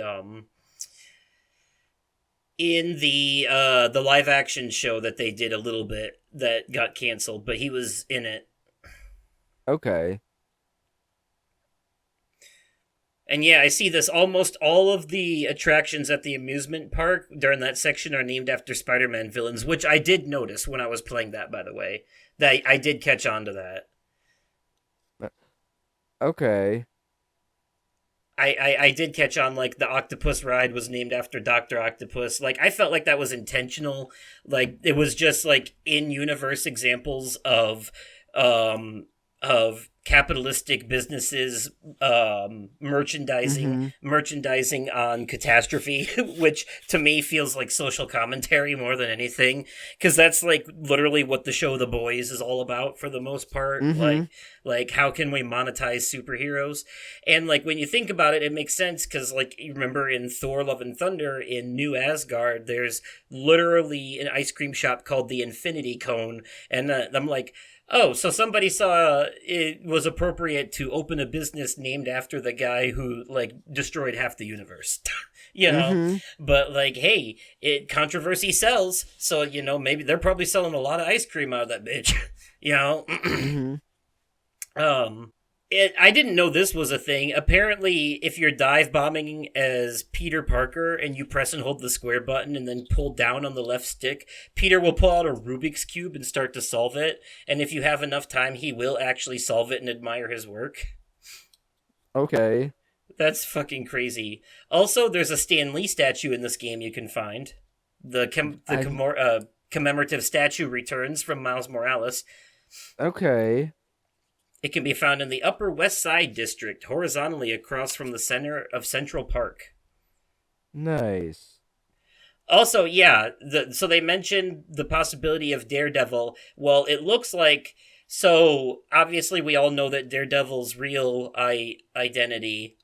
live action show that they did a little bit that got canceled, but he was in it. Okay. And yeah, I see this. Almost all of the attractions at the amusement park during that section are named after Spider-Man villains, which I did notice when I was playing that, by the way. That I did catch on to that. Okay. I did catch on, like, the octopus ride was named after Dr. Octopus. Like, I felt like that was intentional. Like, it was just, like, in-universe examples of capitalistic businesses merchandising on catastrophe, which to me feels like social commentary more than anything, because that's like literally what the show The Boys is all about for the most part. Like how can we monetize superheroes? And like when you think about it, it makes sense, because like you remember in Thor Love and Thunder in New Asgard, there's literally an ice cream shop called the Infinity Cone, and I'm like, oh, so somebody saw it was appropriate to open a business named after the guy who, like, destroyed half the universe. You know? But, like, hey, controversy sells, so, you know, maybe they're probably selling a lot of ice cream out of that bitch. You know? I didn't know this was a thing. Apparently, if you're dive bombing as Peter Parker and you press and hold the square button and then pull down on the left stick, Peter will pull out a Rubik's Cube and start to solve it. And if you have enough time, he will actually solve it and admire his work. Okay. That's fucking crazy. Also, there's a Stan Lee statue in this game you can find. The commemorative statue returns from Miles Morales. Okay. It can be found in the Upper West Side district, horizontally across from the center of Central Park. Nice. Also, yeah, so they mentioned the possibility of Daredevil. Well, it looks like, so obviously we all know that Daredevil's real identity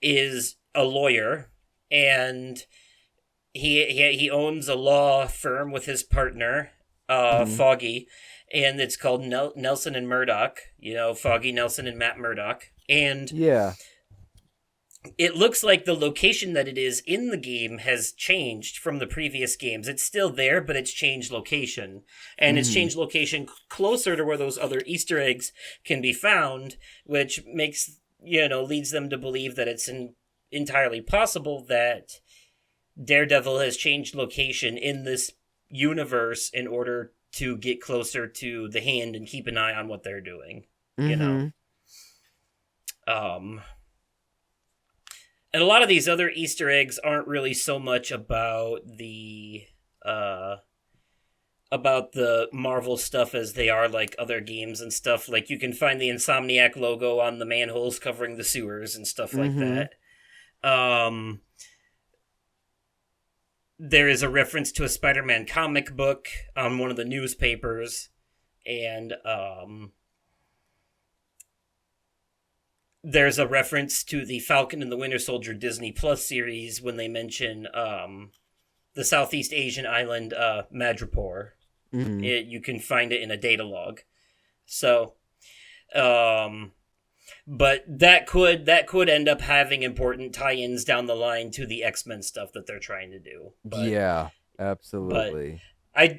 is a lawyer, and he owns a law firm with his partner, Foggy. And it's called Nelson and Murdoch, you know, Foggy Nelson and Matt Murdock. And yeah, it looks like the location that it is in the game has changed from the previous games. It's still there, but it's changed location. And it's changed location closer to where those other Easter eggs can be found, which makes, leads them to believe that it's entirely possible that Daredevil has changed location in this universe in order to get closer to the Hand and keep an eye on what they're doing, And a lot of these other Easter eggs aren't really so much about the Marvel stuff as they are like other games and stuff. Like you can find the Insomniac logo on the manholes covering the sewers and stuff like that. There is a reference to a Spider-Man comic book on one of the newspapers, and there's a reference to the Falcon and the Winter Soldier Disney Plus series when they mention the Southeast Asian island Madripoor. You can find it in a data log. So, but that could end up having important tie-ins down the line to the X-Men stuff that they're trying to do. But, yeah, absolutely. But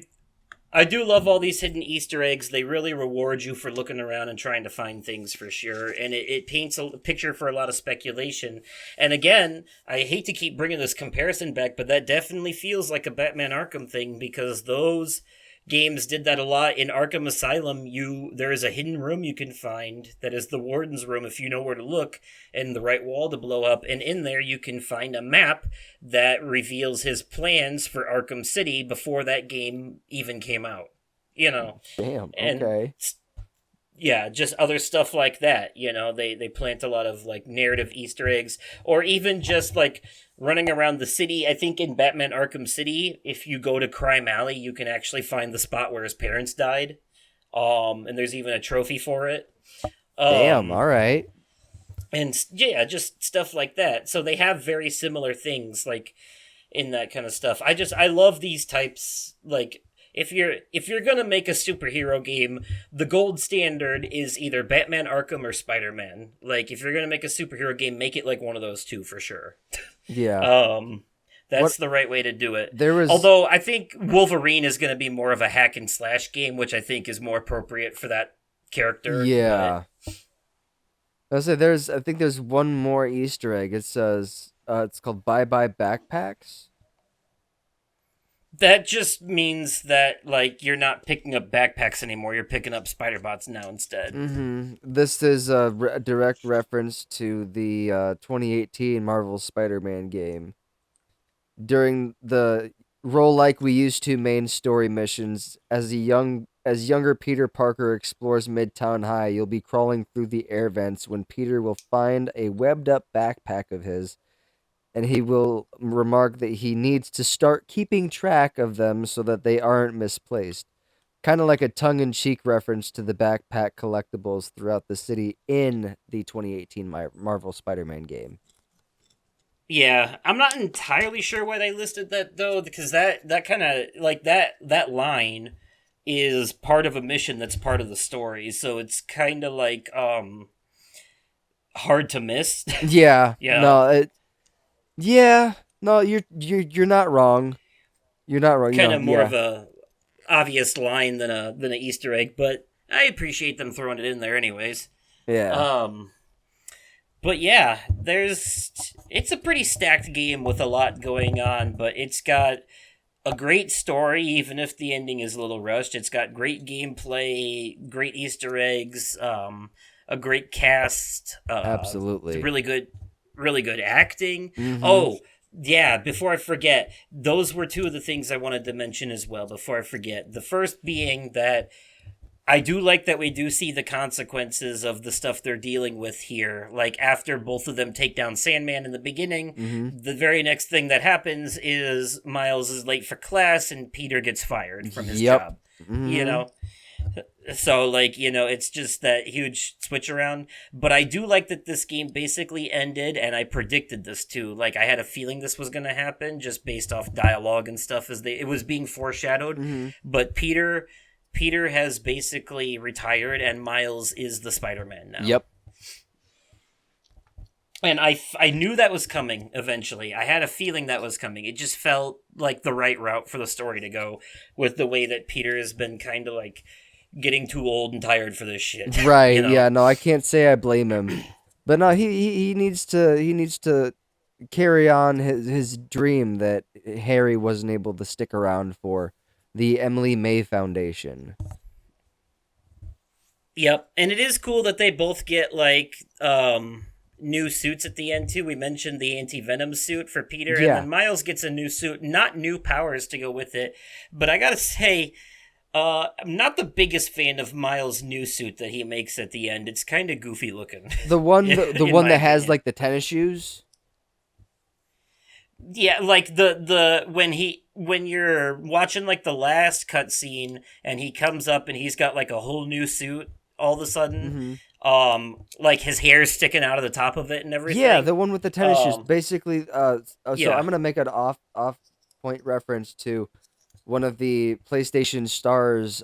I do love all these hidden Easter eggs. They really reward you for looking around and trying to find things for sure. And it paints a picture for a lot of speculation. And again, I hate to keep bringing this comparison back, but that definitely feels like a Batman Arkham thing because those games did that a lot. In Arkham Asylum, there is a hidden room you can find that is the Warden's room if you know where to look and the right wall to blow up. And in there you can find a map that reveals his plans for Arkham City before that game even came out. Damn, and okay. Yeah, just other stuff like that. They plant a lot of like narrative Easter eggs, or even just like running around the city. I think in Batman Arkham City, if you go to Crime Alley, you can actually find the spot where his parents died. And there's even a trophy for it. Damn, all right. And yeah, just stuff like that. So they have very similar things like in that kind of stuff. I love these types. Like if you're gonna make a superhero game, the gold standard is either Batman Arkham or Spider-Man. Like if you're gonna make a superhero game, make it like one of those two for sure. Yeah. That's the right way to do it. There Although I think Wolverine is going to be more of a hack and slash game, which I think is more appropriate for that character. Yeah. I think there's one more Easter egg. It says it's called Bye Bye Backpacks. That just means that like you're not picking up backpacks anymore. You're picking up spider bots now instead. This is a direct reference to the 2018 Marvel Spider-Man game. During the Roll Like We Used to main story missions, as younger Peter Parker explores Midtown High, you'll be crawling through the air vents when Peter will find a webbed up backpack of his, and he will remark that he needs to start keeping track of them so that they aren't misplaced. Kind of like a tongue-in-cheek reference to the backpack collectibles throughout the city in the 2018 Marvel Spider-Man game. Yeah, I'm not entirely sure why they listed that though, because that kind of like that line is part of a mission that's part of the story, so it's kind of like hard to miss. Yeah. Yeah. No, you're not wrong. You're not wrong. Kind of more of a obvious line than a Easter egg, but I appreciate them throwing it in there anyways. Yeah. But yeah, it's a pretty stacked game with a lot going on, but it's got a great story, even if the ending is a little rushed. It's got great gameplay, great Easter eggs, a great cast. Absolutely. Really good acting. Oh, yeah, before I forget, those were two of the things I wanted to mention as well, before I forget. The first being that I do like that we do see the consequences of the stuff they're dealing with here. Like, after both of them take down Sandman in the beginning, the very next thing that happens is Miles is late for class and Peter gets fired from his job. So, like, it's just that huge switch around. But I do like that this game basically ended, and I predicted this too. Like, I had a feeling this was going to happen just based off dialogue and stuff as it was being foreshadowed. But Peter has basically retired, and Miles is the Spider-Man now. Yep. And I knew that was coming eventually. I had a feeling that was coming. It just felt like the right route for the story to go with the way that Peter has been kind of like getting too old and tired for this shit. Right, you know? yeah, no, I can't say I blame him. But no, he needs to carry on his dream that Harry wasn't able to stick around for, the Emily May Foundation. Yep. And it is cool that they both get like new suits at the end too. We mentioned the anti-venom suit for Peter, and Yeah. then Miles gets a new suit, not new powers to go with it. But I gotta say, I'm not the biggest fan of Miles' new suit that he makes at the end. It's kind of goofy looking. The one the In one my that has opinion. like the tennis shoes? Yeah, like the when you're watching like the last cutscene and he comes up and he's got like a whole new suit all of a sudden. Like his hair's sticking out of the top of it and everything. Yeah, the one with the tennis shoes. Um, Basically, so yeah. I'm gonna make an off point reference to one of the PlayStation Stars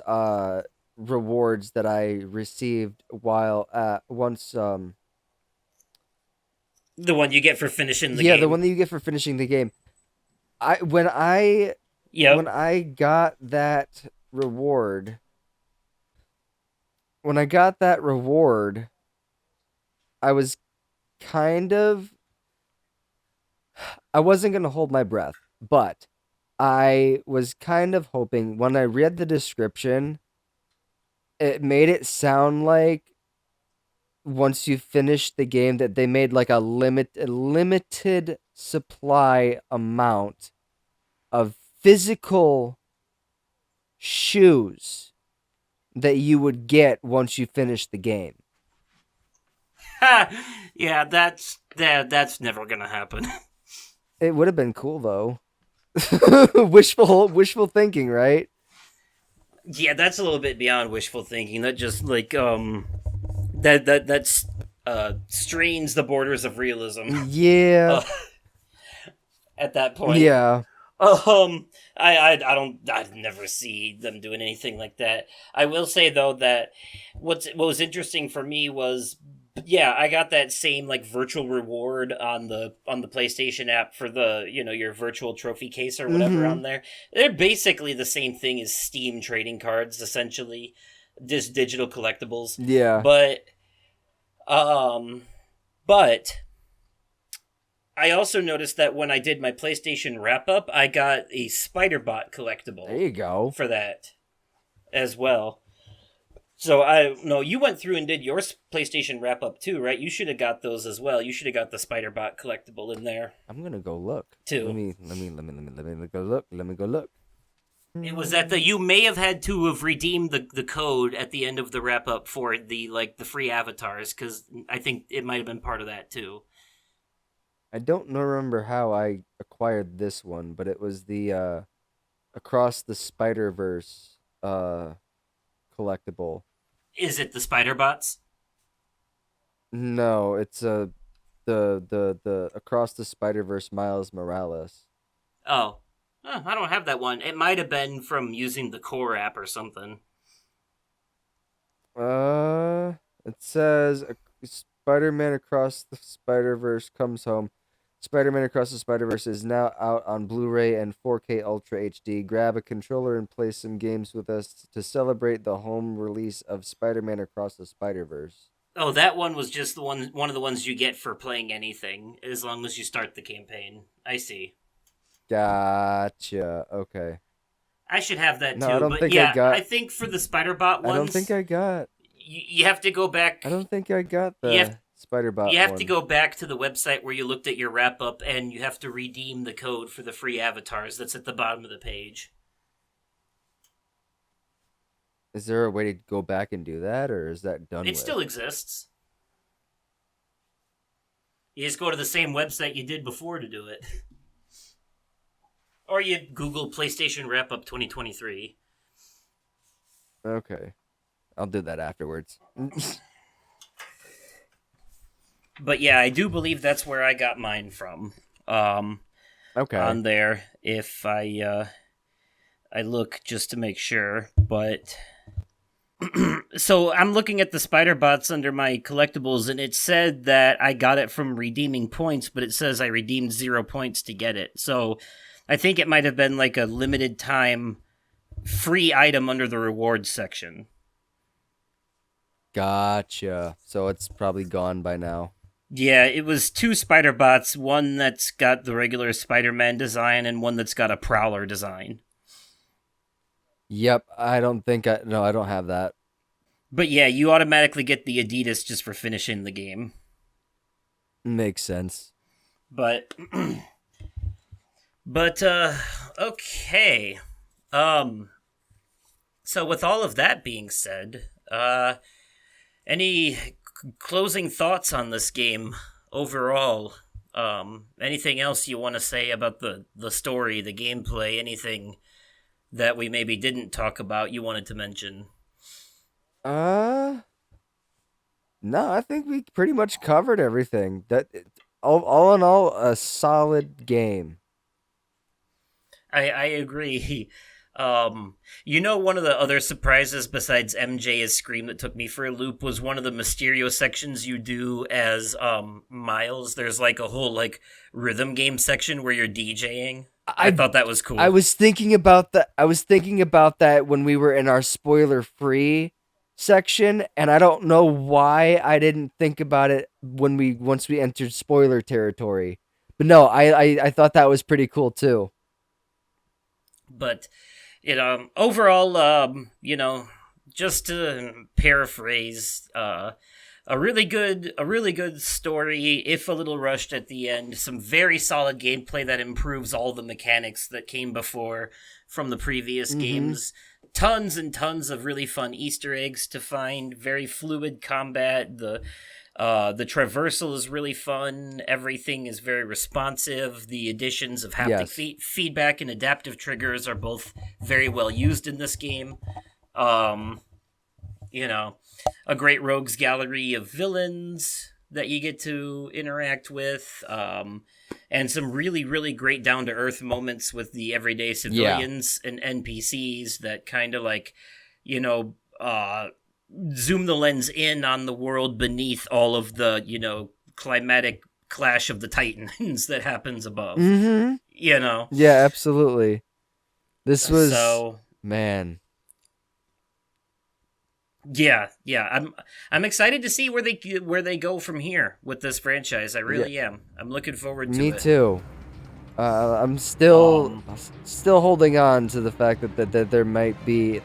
rewards that I received while once The one you get for finishing the yeah, game. the one that you get for finishing the game. When I Yep. got that reward, when I got that reward, I was kind of I wasn't gonna hold my breath, but I was kind of hoping when I read the description, it made it sound like once you finish the game that they made like a limited supply amount of physical shoes that you would get once you finish the game. Yeah, that's never gonna happen. It would have been cool though. wishful thinking, right? Yeah, that's a little bit beyond wishful thinking. That just like that's strains the borders of realism. Yeah. At that point. Yeah. I'd never see them doing anything like that. I will say though that what was interesting for me was, yeah, I got that same like virtual reward on the PlayStation app for the, your virtual trophy case or whatever Mhm. on there. They're basically the same thing as Steam trading cards, essentially, just digital collectibles. Yeah. But I also noticed that when I did my PlayStation wrap up, I got a Spider-Bot collectible There you go. for that as well. So you went through and did your PlayStation wrap up too, right? You should have got those as well. You should have got the Spider-Bot collectible in there I'm gonna go look. too. Let me go look. Let me go look. It was that you may have had to have redeemed the code at the end of the wrap up for the free avatars, because I think it might have been part of that too. I don't remember how I acquired this one, but it was the Across the Spider-Verse collectible. Is it the Spider-Bots? No, it's the Across the Spider-Verse Miles Morales. Oh. I don't have that one. It might have been from using the Core app or something. It says Spider-Man Across the Spider-Verse comes home. Spider-Man Across the Spider-Verse is now out on Blu-ray and 4K Ultra HD. Grab a controller and play some games with us to celebrate the home release of Spider-Man Across the Spider-Verse. Oh, that one was just one of the ones you get for playing anything, as long as you start the campaign. I see. Gotcha. Okay. I should have that too. No, I don't but think yeah, I got. I think for the Spider-Bot ones, I don't think I got. you have to go back. I don't think I got the Spider-Bot You have one. to go back to the website where you looked at your wrap-up, and you have to redeem the code for the free avatars that's at the bottom of the page. Is there a way to go back and do that, or is that done It with? still exists. You just go to the same website you did before to do it. Or you Google PlayStation Wrap-Up 2023. Okay. I'll do that afterwards. But yeah, I do believe that's where I got mine from. Okay. On there, if I look just to make sure, but So I'm looking at the spider bots under my collectibles, and it said that I got it from redeeming points, but it says I redeemed 0 points to get it. So I think it might have been like a limited time free item under the rewards section. Gotcha. So it's probably gone by now. Yeah, it was 2 spider bots, one that's got the regular Spider-Man design and one that's got a Prowler design. Yep, I don't have that. But yeah, you automatically get the Adidas just for finishing the game. Makes sense. But okay. So with all of that being said, any closing thoughts on this game overall? Anything else you want to say about the story, the gameplay, anything that we maybe didn't talk about you wanted to mention? No, I think we pretty much covered everything. All in all, a solid game. I agree. One of the other surprises besides MJ's scream that took me for a loop was one of the Mysterio sections you do as Miles. There's like a whole like rhythm game section where you're DJing. I thought that was cool. I was thinking about that when we were in our spoiler-free section, and I don't know why I didn't think about it once we entered spoiler territory. But no, I thought that was pretty cool too. But overall, just to paraphrase, a really good story, if a little rushed at the end. Some very solid gameplay that improves all the mechanics that came before from the previous games. Tons and tons of really fun Easter eggs to find. Very fluid combat. The traversal is really fun. Everything is very responsive. The additions of haptic feedback and adaptive triggers are both very well used in this game. A great rogues gallery of villains that you get to interact with, and some really, really great down-to-earth moments with the everyday civilians and NPCs that kind of like, zoom the lens in on the world beneath all of the, climatic clash of the titans that happens above. Yeah, absolutely. This was man. Yeah. I'm excited to see where they go from here with this franchise. I really am. I'm looking forward to it. Me too. I'm still holding on to the fact that there might be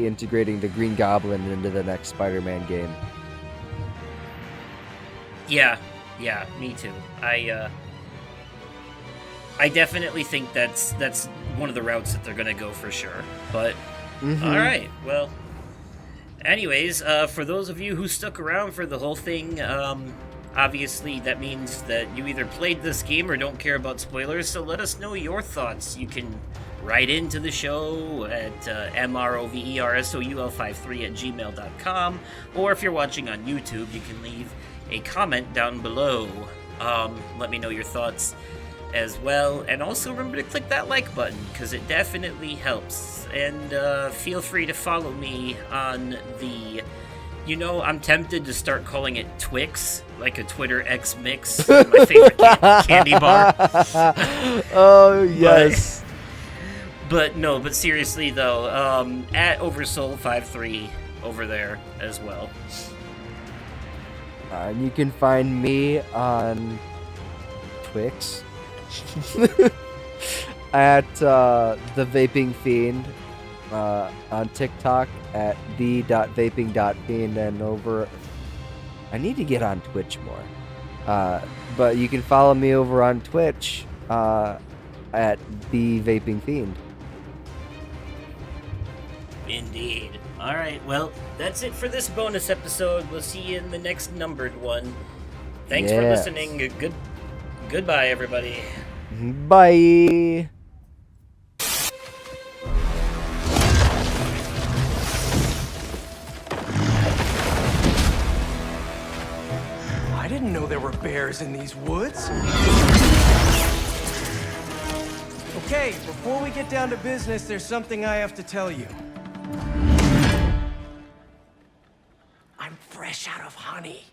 integrating the Green Goblin into the next Spider-Man game. Yeah, me too. I definitely think that's one of the routes that they're gonna go for sure. But all right, well. Anyways, for those of you who stuck around for the whole thing, obviously that means that you either played this game or don't care about spoilers, so let us know your thoughts. You can write into the show at mroversoul53@gmail.com, or if you're watching on YouTube, you can leave a comment down below. Let me know your thoughts as well, and also remember to click that like button, because it definitely helps. And feel free to follow me on the, I'm tempted to start calling it Twix, like a Twitter X mix, my favorite candy bar. Oh yes. But seriously though, at Oversoul53 over there as well. And you can find me on Twix at the Vaping Fiend, on TikTok at the.vaping.fiend, and over. I need to get on Twitch more, but you can follow me over on Twitch at the Vaping Fiend. Indeed. All right. Well, that's it for this bonus episode. We'll see you in the next numbered one. Thanks for listening. Goodbye, everybody. Bye. I didn't know there were bears in these woods. Okay, before we get down to business, there's something I have to tell you. out of honey.